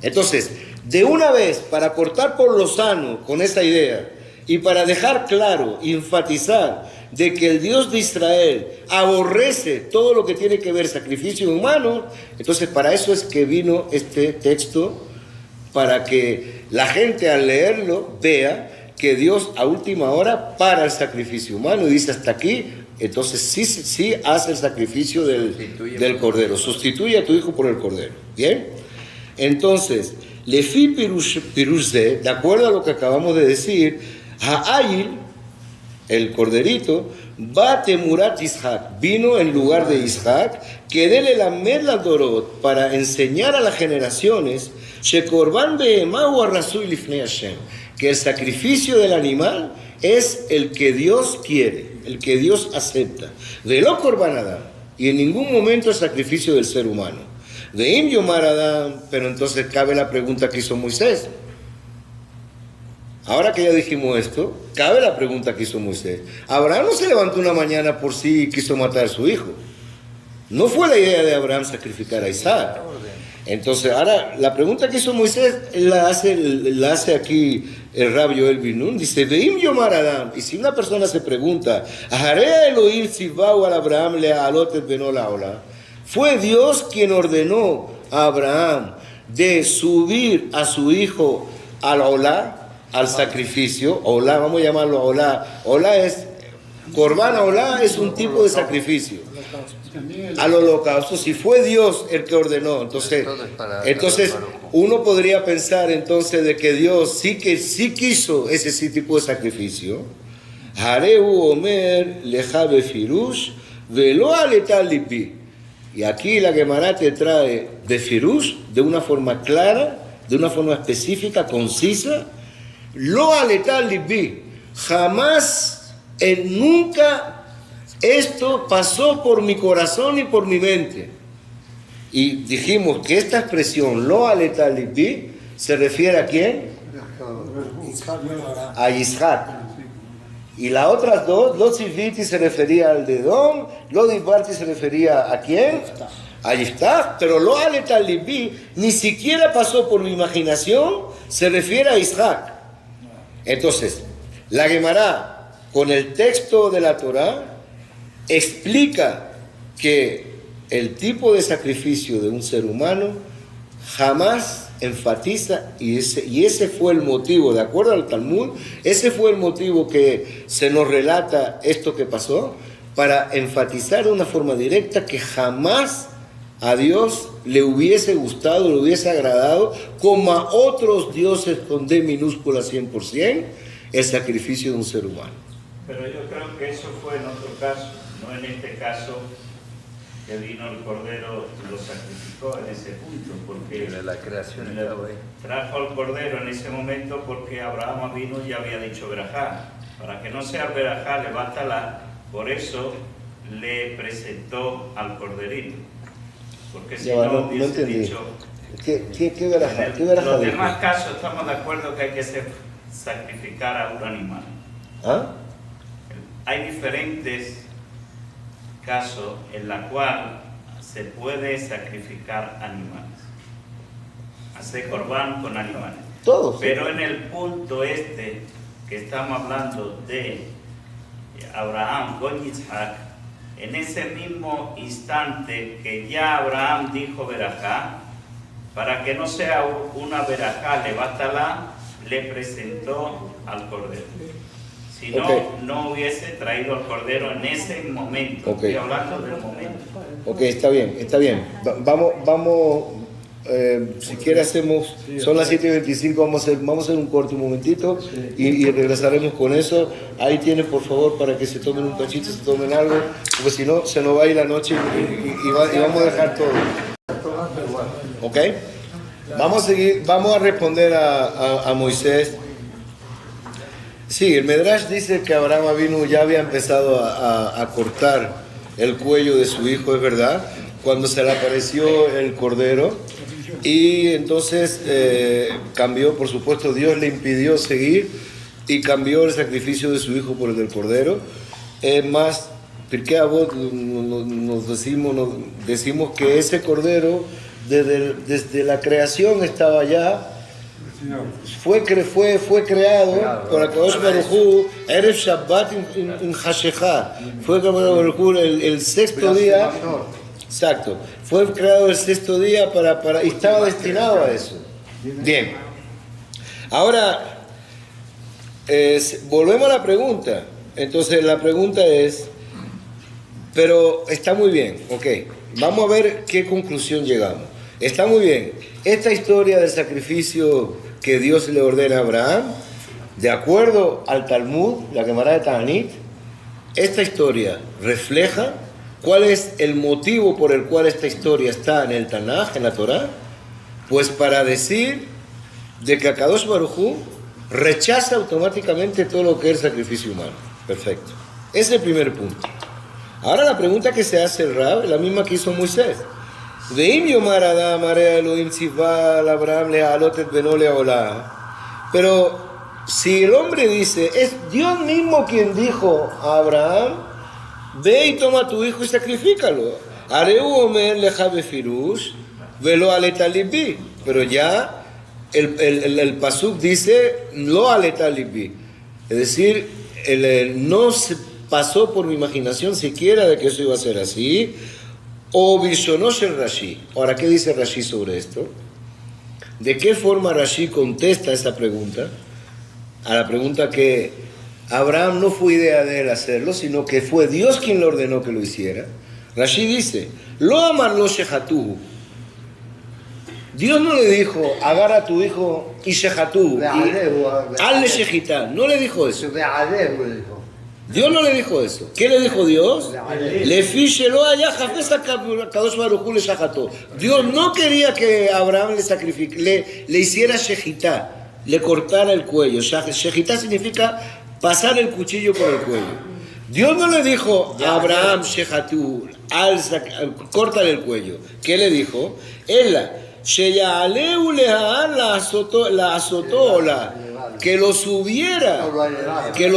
Entonces, de una vez, para cortar por lo sano con esa idea y para dejar claro, enfatizar de que el Dios de Israel aborrece todo lo que tiene que ver sacrificio humano, entonces para eso es que vino este texto, para que la gente al leerlo vea que Dios a última hora para el sacrificio humano y dice hasta aquí, entonces sí hace el sacrificio del cordero, sustituye a tu hijo por el cordero. ¿Bien? Entonces, Lefi Pirushze, de acuerdo a lo que acabamos de decir, Ha'ayil, el corderito, Batemurat Isaac, vino en lugar de Isaac, que dele la merla dorot, para enseñar a las generaciones, Shekorban Behemau Arrasui Lifnei Hashem, que el sacrificio del animal es el que Dios quiere, el que Dios acepta. De lo Korban Adam, y en ningún momento el sacrificio del ser humano. De Im Yomar Adam, pero entonces cabe la pregunta que hizo Moisés. Ahora que ya dijimos esto, cabe la pregunta que hizo Moisés. Abraham no se levantó una mañana por sí y quiso matar a su hijo. No fue la idea de Abraham sacrificar a Isaac. Entonces, ahora, la pregunta que hizo Moisés la hace aquí el Rabbi Yoel Ben-Nun. Dice, Veim Yomar Adam. Y si una persona se pregunta, ¿Aharé Elohim Sivau al Abraham le alotet benola ola? Fue Dios quien ordenó a Abraham de subir a su hijo al Olá, al sacrificio. Olá, vamos a llamarlo Olá. Olá es, Korban Olá es un tipo de sacrificio. Al holocausto, si fue Dios el que ordenó, entonces uno podría pensar entonces de que Dios sí quiso ese tipo de sacrificio. Hareu Omer leja befirush velo aletal lipi. Y aquí la Gemara te trae befirush de una forma clara, de una forma específica, concisa. Lo aletal lipi, jamás, nunca esto pasó por mi corazón y por mi mente. Y dijimos que esta expresión, lo aletal lipi, se refiere a quién? A Isaac. Y las otras dos, lo tziviti se refería al dedón, lo dibarti se refería a quién? A Yiftach. Pero lo aletal lipi ni siquiera pasó por mi imaginación, se refiere a Isaac. Entonces, la Gemara, con el texto de la Torá, explica que el tipo de sacrificio de un ser humano jamás enfatiza, y ese fue el motivo, de acuerdo al Talmud, ese fue el motivo que se nos relata esto que pasó, para enfatizar de una forma directa que jamás a Dios le hubiese gustado, le hubiese agradado, como a otros dioses con D minúscula 100%, el sacrificio de un ser humano. Pero yo creo que eso fue en otro caso, no en este caso que vino el Cordero y lo sacrificó en ese punto, porque la creación estaba ahí. Trajo al Cordero en ese momento porque Abraham vino y había dicho verajá. Para que no sea verajá, levántala. Por eso le presentó al Corderito. Porque si no hubiese dicho... ¿Qué verajá? En los demás casos estamos de acuerdo que hay que sacrificar a un animal. ¿Ah? Hay diferentes casos en los cuales se puede sacrificar animales, hacer corbán con animales. Todos. Pero en el punto que estamos hablando de Abraham con Isaac, en ese mismo instante que ya Abraham dijo verajá, para que no sea una verajá, levátala, le presentó al cordero. Si no, no hubiese traído al cordero en ese momento. Estoy hablando del momento. Ok, está bien, está bien. Vamos si quiere hacemos, son las 7:25, vamos a hacer un corte un momentito y regresaremos con eso. Ahí tienen, por favor, para que se tomen un cachito, se tomen algo, porque si no, se nos va a ir la noche y vamos a dejar todo. ¿Ok? Vamos a seguir, vamos a responder a Moisés. Sí, el Medrash dice que Abraham Avinu ya había empezado a cortar el cuello de su hijo, es verdad, cuando se le apareció el cordero, y entonces cambió, por supuesto, Dios le impidió seguir y cambió el sacrificio de su hijo por el del cordero. Es más, Pirkei Avot nos decimos que ese cordero desde la creación estaba ya, fue creado por Akadosh Baruj Hu, Erev Shabbat in Hashechá, fue creado el sexto día, exacto, fue creado el sexto día y estaba destinado a eso. Bien, ahora volvemos a la pregunta. Entonces la pregunta es, pero está muy bien, ok, vamos a ver qué conclusión llegamos. Está muy bien, esta historia del sacrificio que Dios le ordena a Abraham, de acuerdo al Talmud, la Gemara de Ta'anit, esta historia refleja cuál es el motivo por el cual esta historia está en el Tanaj, en la Torá, pues para decir de que Akadosh Baruj Hu rechaza automáticamente todo lo que es el sacrificio humano. Perfecto. Ese es el primer punto. Ahora la pregunta que se hace el Rab es la misma que hizo Moisés. Pero si el hombre dice, es Dios mismo quien dijo a Abraham, ve y toma a tu hijo y sacrifícalo. Pero ya el pasuk dice, lo aleta libi. Es decir, no se pasó por mi imaginación siquiera de que eso iba a ser así. O Bishonosh el Rashi. Ahora, ¿qué dice Rashi sobre esto? ¿De qué forma Rashi contesta esa pregunta? A la pregunta que Abraham no fue idea de él hacerlo, sino que fue Dios quien le ordenó que lo hiciera. Rashi dice, lo amarlo shehatuhu. Dios no le dijo, agarra a tu hijo y shehatuhu. Hazle shehitá. No le dijo eso. Dios no le dijo eso. ¿Qué le dijo Dios? Dios no quería que Abraham le hiciera shejitá, le cortara el cuello. Shejitá significa pasar el cuchillo por el cuello. Dios no le dijo a Abraham, shejatú, córtale el cuello. ¿Qué le dijo? Que lo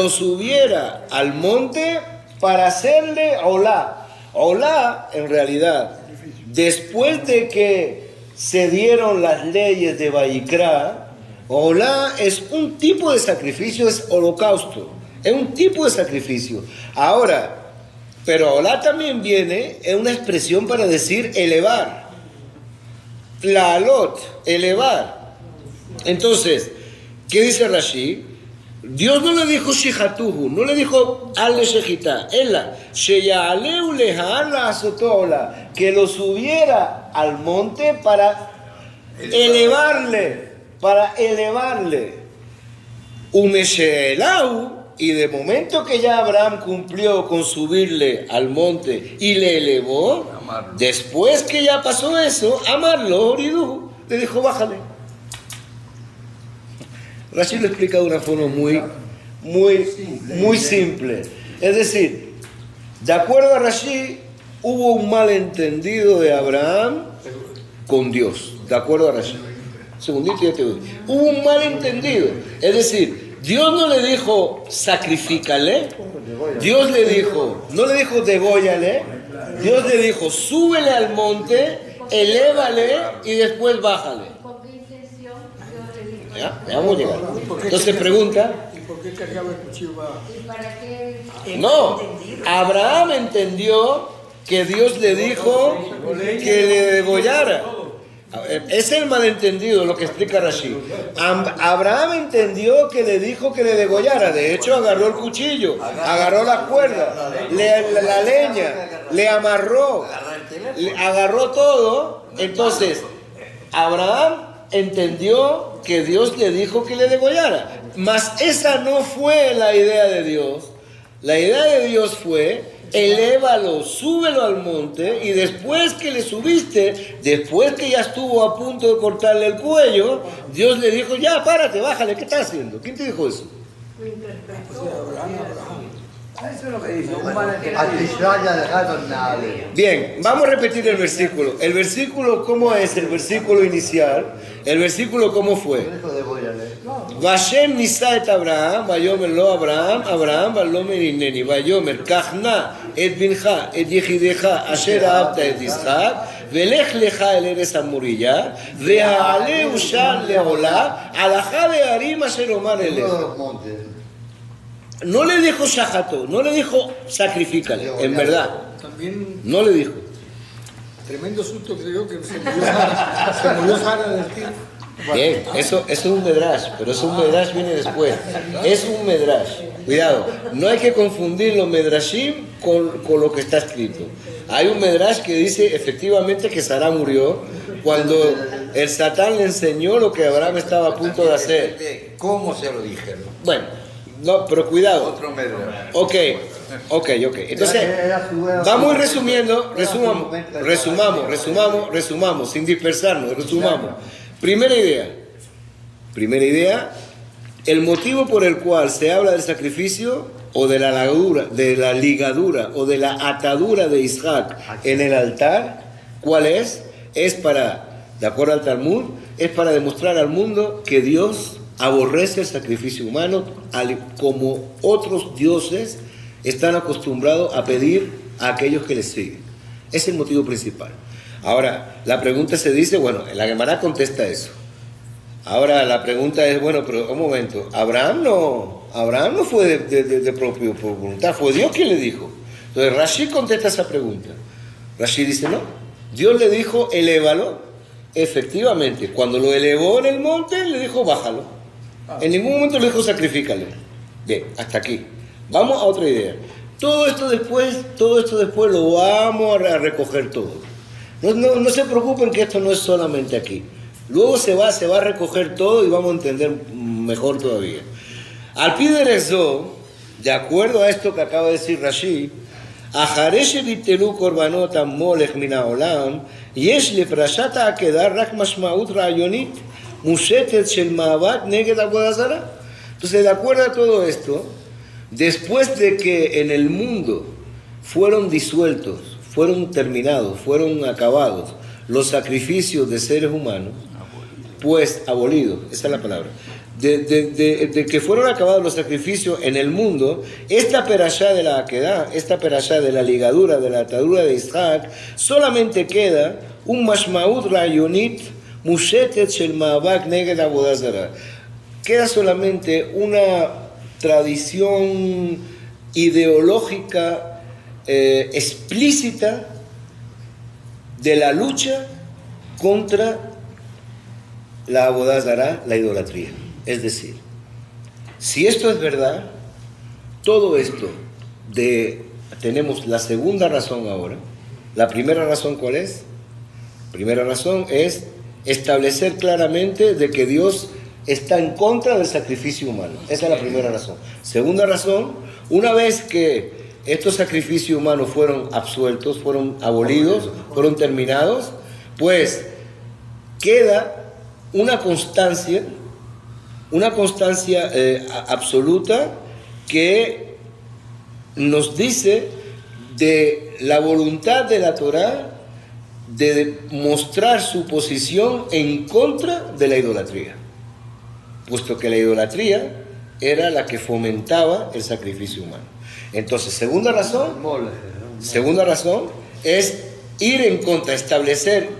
subiera al monte para hacerle olá. Olá, en realidad, después de que se dieron las leyes de Vayikra, olá es un tipo de sacrificio, es holocausto, es un tipo de sacrificio. Ahora, pero olá también viene, es una expresión para decir elevar. La alot, elevar. Entonces, ¿qué dice Rashi? Dios no le dijo shihatuhu, no le dijo ale shehitá, ella sheyaleu lehala asotola, que lo subiera al monte para elevarle. Umesheelau, y de momento que ya Abraham cumplió con subirle al monte y le elevó, después que ya pasó eso, amarlo, Oridu, le dijo bájale. Rashi lo explica de una forma muy simple. Es decir, de acuerdo a Rashi, hubo un malentendido de Abraham con Dios. De acuerdo a Rashi. Segundito ya te doy. Hubo un malentendido. Es decir, Dios no le dijo sacrifícale. Dios le dijo, no le dijo dególlale. Dios le dijo súbele al monte, elévale y después bájale. Ya vamos a llegar. Entonces pregunta. ¿Y por qué cargaba el cuchillo? ¿Y para qué? No, Abraham entendió que Dios le dijo que le degollara. Es el malentendido lo que explica Rashi. Abraham entendió que le dijo que le degollara. De hecho, agarró el cuchillo, agarró la cuerda, la leña, le amarró, agarró todo. Entonces, Abraham entendió que Dios le dijo que le degollara. Mas esa no fue la idea de Dios. La idea de Dios fue: elévalo, súbelo al monte, y después que le subiste, después que ya estuvo a punto de cortarle el cuello, Dios le dijo: ya, párate, bájale, ¿qué estás haciendo? ¿Quién te dijo eso? Eso es lo que dice. Bien, vamos a repetir el versículo. El versículo, ¿cómo es el versículo inicial? El versículo, ¿cómo fue? Vashem nisa et Abraham, vayomer lo Abraham, Abraham valomer ineni, vayomer kachna et bincha et yechidecha asher ahavta et Yitzhak, velech lecha el eres amorilla, ve'ale ushan leola, alajá de harim asher omar elecha. No le dijo shahato, no le dijo sacrifícale, en verdad. También No le dijo. tremendo susto creo que se murió Sara del tiro. Bien, eso es un medrash, pero es un medrash viene después. Es un medrash. Cuidado, no hay que confundir los medrashim con lo que está escrito. Hay un medrash que dice efectivamente que Sara murió cuando el Satán le enseñó lo que Abraham estaba a punto de hacer. ¿Cómo se lo dijeron? Bueno, no, pero cuidado. Otro medio. Ok. Entonces, vamos resumiendo, resumamos, sin dispersarnos, resumamos. Primera idea, el motivo por el cual se habla del sacrificio o de la ligadura o de la atadura de Isaac en el altar, ¿cuál es? Es para, de acuerdo al Talmud, es para demostrar al mundo que Dios aborrece el sacrificio humano, como otros dioses están acostumbrados a pedir a aquellos que les siguen. Es el motivo principal. Ahora, la pregunta se dice, bueno, la Gemara contesta eso. Ahora, la pregunta es, bueno, pero un momento, Abraham no fue de propio por voluntad, fue Dios quien le dijo. Entonces, Rashi contesta esa pregunta. Rashi dice, no, Dios le dijo, elévalo. Efectivamente, cuando lo elevó en el monte, le dijo, bájalo. En ningún momento le dijo, sacrifícalo. Bien, hasta aquí. Vamos a otra idea. Todo esto después lo vamos a recoger todo. No se preocupen que esto no es solamente aquí. Luego se va a recoger todo y vamos a entender mejor todavía. Al pi de Rezó, de acuerdo a esto que acaba de decir Rashi, אחרי שביטלו קורבנות המולך מן העולם, יש לפרשת העקדה רק משמעות רעיונית מושטת של מאבק נגד עבודה זרה. Entonces, de acuerdo a todo esto, después de que en el mundo fueron disueltos, fueron terminados, fueron acabados los sacrificios de seres humanos, pues abolidos, esa es la palabra, de que fueron acabados los sacrificios en el mundo, esta perashá de la Akedah, esta perashá de la ligadura, de la atadura de Isaac, solamente queda un mashmaut rayonit mushetet shel maabak neged avodah zara. Queda solamente una tradición ideológica explícita de la lucha contra la avodah zara, la idolatría. Es decir, si esto es verdad, todo esto tenemos la segunda razón ahora. La primera razón, ¿cuál es? La primera razón es establecer claramente de que Dios está en contra del sacrificio humano. Esa es la primera razón. Segunda razón, una vez que estos sacrificios humanos fueron absueltos, fueron abolidos, fueron terminados, pues queda una constancia absoluta que nos dice de la voluntad de la Torá de mostrar su posición en contra de la idolatría, puesto que la idolatría era la que fomentaba el sacrificio humano. Entonces, segunda razón es ir en contra, establecer.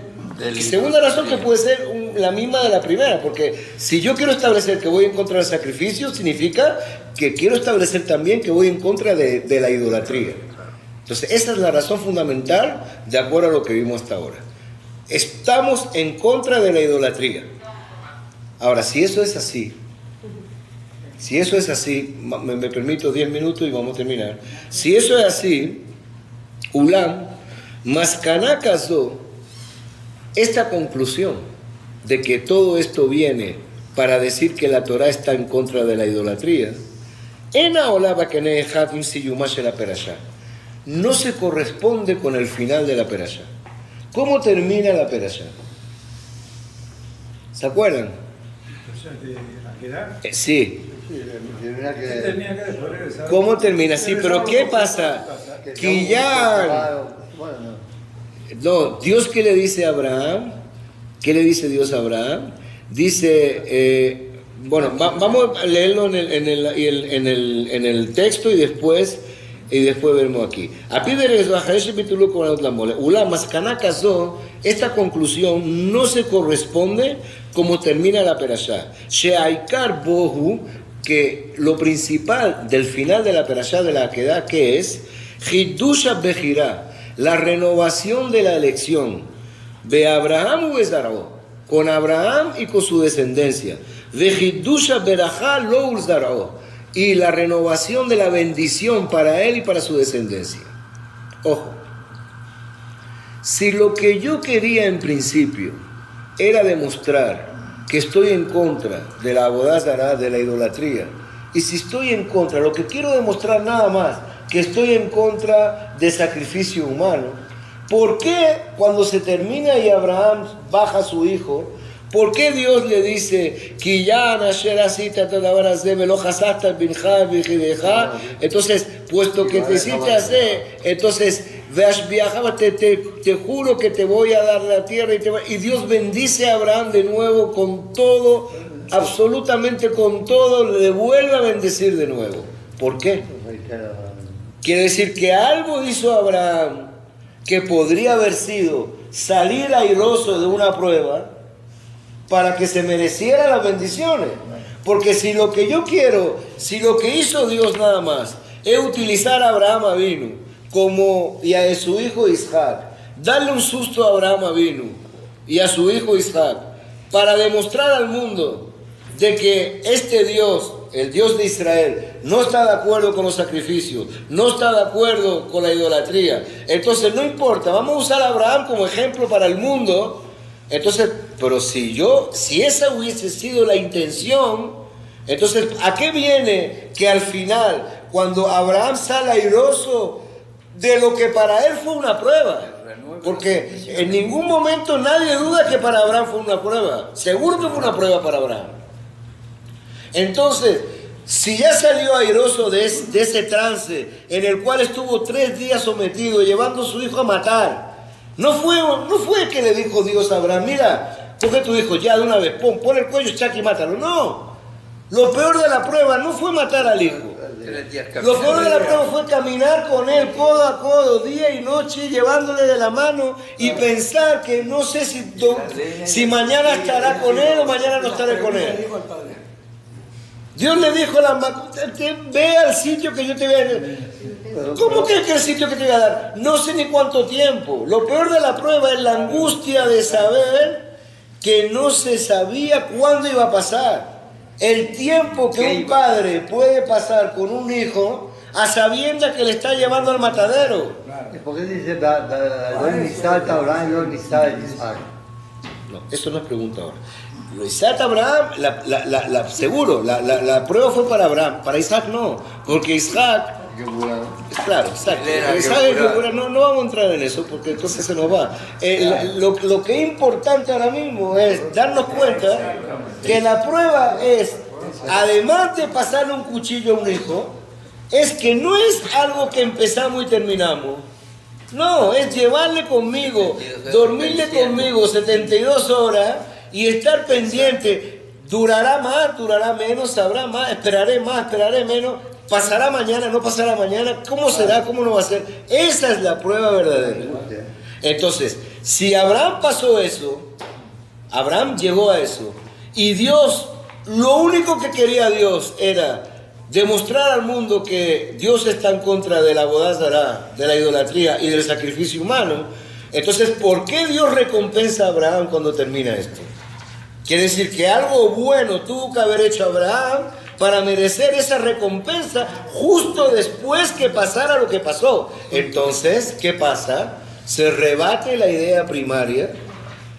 Y segunda razón que puede ser la misma de la primera, porque si yo quiero establecer que voy en contra del sacrificio, significa que quiero establecer también que voy en contra de la idolatría. Entonces, esa es la razón fundamental de acuerdo a lo que vimos hasta ahora. Estamos en contra de la idolatría. Ahora, si eso es así, me permito 10 minutos y vamos a terminar. Si eso es así, Ulam, Mascaná casó esta conclusión de que todo esto viene para decir que la Torah está en contra de la idolatría, no se corresponde con el final de la perashá. ¿Cómo termina la perashá? ¿Se acuerdan? Sí. ¿Cómo termina? Sí, pero ¿qué pasa? Que ya... No, Dios, ¿qué le dice a Abraham? ¿Qué le dice Dios a Abraham? Dice, vamos a leerlo en el texto y después veremos aquí. Esta conclusión no se corresponde como termina la perashá. She'aikar bohu, que lo principal del final de la perashá de la Akedah, que es Hidusha Bejirá, la renovación de la elección, de Abraham con Abraham y con su descendencia, de Hidusha Berajá lo Uzarao, y la renovación de la bendición para él y para su descendencia. Ojo, si lo que yo quería en principio era demostrar que estoy en contra de la Avodah Zará, de la idolatría, y si estoy en contra, lo que quiero demostrar nada más, que estoy en contra de sacrificio humano, ¿por qué cuando se termina y Abraham baja a su hijo, por qué Dios le dice entonces, puesto que te hiciste hacer, entonces te juro que te voy a dar la tierra, y Dios bendice a Abraham de nuevo con todo, absolutamente con todo, le vuelve a bendecir de nuevo? ¿Por qué? Quiere decir que algo hizo Abraham que podría haber sido salir airoso de una prueba para que se mereciera las bendiciones. Porque si lo que yo quiero, si lo que hizo Dios nada más es utilizar a Abraham Avinu y a su hijo Isaac, darle un susto a Abraham Avinu y a su hijo Isaac, para demostrar al mundo de que este Dios, el Dios de Israel, no está de acuerdo con los sacrificios, no está de acuerdo con la idolatría, entonces no importa, vamos a usar a Abraham como ejemplo para el mundo. Entonces, pero si esa hubiese sido la intención, entonces, ¿a qué viene que al final, cuando Abraham sale airoso de lo que para él fue una prueba? Porque en ningún momento nadie duda que para Abraham fue una prueba. Seguro que fue una prueba para Abraham. Entonces, si ya salió airoso de ese trance en el cual estuvo 3 días sometido, llevando a su hijo a matar, no fue que le dijo Dios a Abraham, mira, coge tu hijo ya de una vez, pon el cuello, chaca y mátalo. No, lo peor de la prueba no fue matar al hijo. Lo peor de la prueba fue caminar con él codo a codo, día y noche, llevándole de la mano y pensar que no sé si mañana estará con él o mañana no estaré con él. Dios le dijo a la ve al sitio que yo te voy a dar. ¿Cómo crees que el sitio que te voy a dar? No sé ni cuánto tiempo. Lo peor de la prueba es la angustia de saber que no se sabía cuándo iba a pasar. El tiempo que un padre puede pasar con un hijo a sabiendas que le está llevando al matadero. ¿Por qué dice Abraham y no Isaac? No, eso no es pregunta ahora. Lo Isaac Abraham, seguro, la prueba fue para Abraham, para Isaac no, porque Isaac, claro, exacto, Isaac, no vamos a entrar en eso porque entonces se nos va. Lo que es importante ahora mismo es darnos cuenta que la prueba es, además de pasarle un cuchillo a un hijo, es que no es algo que empezamos y terminamos. No, es llevarle conmigo, dormirle conmigo 72 horas y estar pendiente. Durará más, durará menos, sabrá más, esperaré menos, pasará mañana, no pasará mañana, ¿cómo será, cómo no va a ser? Esa es la prueba verdadera. Entonces, si Abraham pasó eso, Abraham llegó a eso, y Dios, lo único que quería Dios era demostrar al mundo que Dios está en contra de la Avodah Zará, de la idolatría y del sacrificio humano. Entonces, ¿por qué Dios recompensa a Abraham cuando termina esto? Quiere decir que algo bueno tuvo que haber hecho Abraham para merecer esa recompensa justo después que pasara lo que pasó. Entonces, ¿qué pasa? Se rebate la idea primaria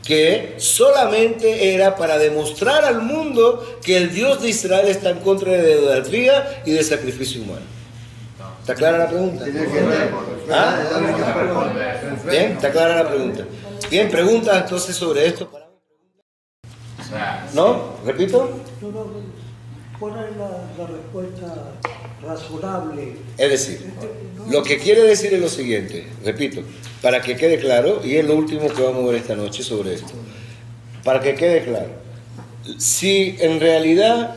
que solamente era para demostrar al mundo que el Dios de Israel está en contra de la idolatría y del sacrificio humano. ¿Está clara la pregunta? Tiene que ver. ¿Ah? Bien, está clara la pregunta. Bien, preguntas entonces sobre esto. ¿No? ¿Repito? ¿Cuál es la respuesta razonable? Es decir, lo que quiere decir es lo siguiente, repito, para que quede claro, y es lo último que vamos a ver esta noche sobre esto, para que quede claro, si en realidad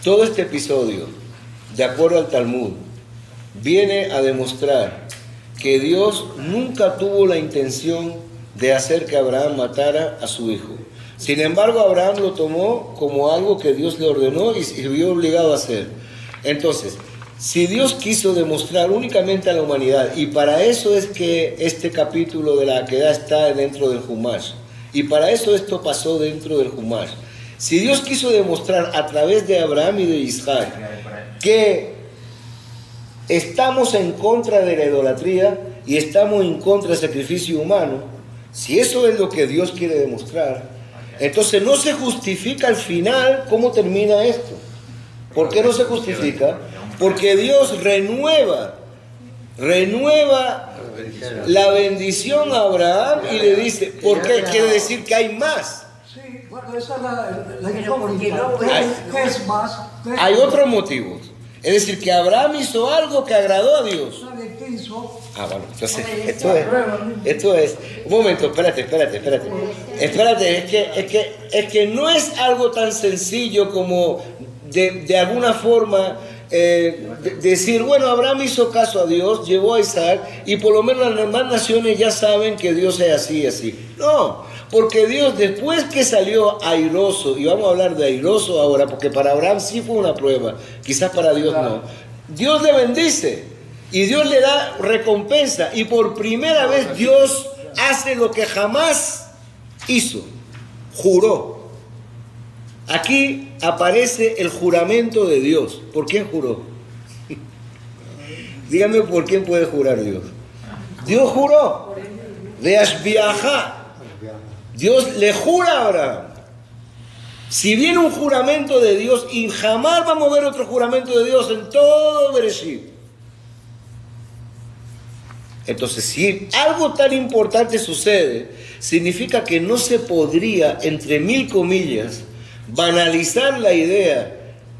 todo este episodio, de acuerdo al Talmud, viene a demostrar que Dios nunca tuvo la intención de hacer que Abraham matara a su hijo. Sin embargo, Abraham lo tomó como algo que Dios le ordenó y se vio obligado a hacer. Entonces, si Dios quiso demostrar únicamente a la humanidad, y para eso es que este capítulo de la Akedah está dentro del Humash, y para eso esto pasó dentro del Humash. Si Dios quiso demostrar a través de Abraham y de Isaac que estamos en contra de la idolatría y estamos en contra del sacrificio humano, si eso es lo que Dios quiere demostrar, entonces no se justifica al final cómo termina esto. ¿Por qué no se justifica? Porque Dios renueva la bendición a Abraham y le dice, ¿por qué? Quiere decir que hay más. Sí, bueno, esa es la incógnita. ¿Qué es más? Hay otros motivos. Es decir, que Abraham hizo algo que agradó a Dios. ¿Sabe qué hizo? Ah, bueno, entonces, esto es, un momento, espérate, es que no es algo tan sencillo como de alguna forma decir, bueno, Abraham hizo caso a Dios, llevó a Isaac, y por lo menos las demás naciones ya saben que Dios es así y así. No, porque Dios, después que salió airoso, y vamos a hablar de airoso ahora, porque para Abraham sí fue una prueba, quizás para Dios no, Dios le bendice. Y Dios le da recompensa. Y por primera vez Dios hace lo que jamás hizo. Juró. Aquí aparece el juramento de Dios. ¿Por quién juró? Dígame por quién puede jurar Dios. Dios juró. De Ashbiajá. Dios le jura a Abraham. Si viene un juramento de Dios, y jamás vamos a ver otro juramento de Dios en todo Bereshit. Entonces, si algo tan importante sucede, significa que no se podría, entre mil comillas, banalizar la idea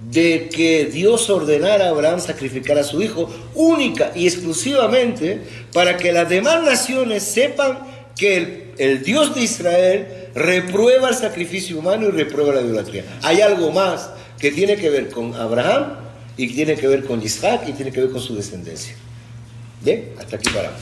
de que Dios ordenara a Abraham sacrificar a su hijo, única y exclusivamente para que las demás naciones sepan que el Dios de Israel reprueba el sacrificio humano y reprueba la idolatría. Hay algo más que tiene que ver con Abraham y tiene que ver con Isaac y tiene que ver con su descendencia. Bien, hasta aquí paramos.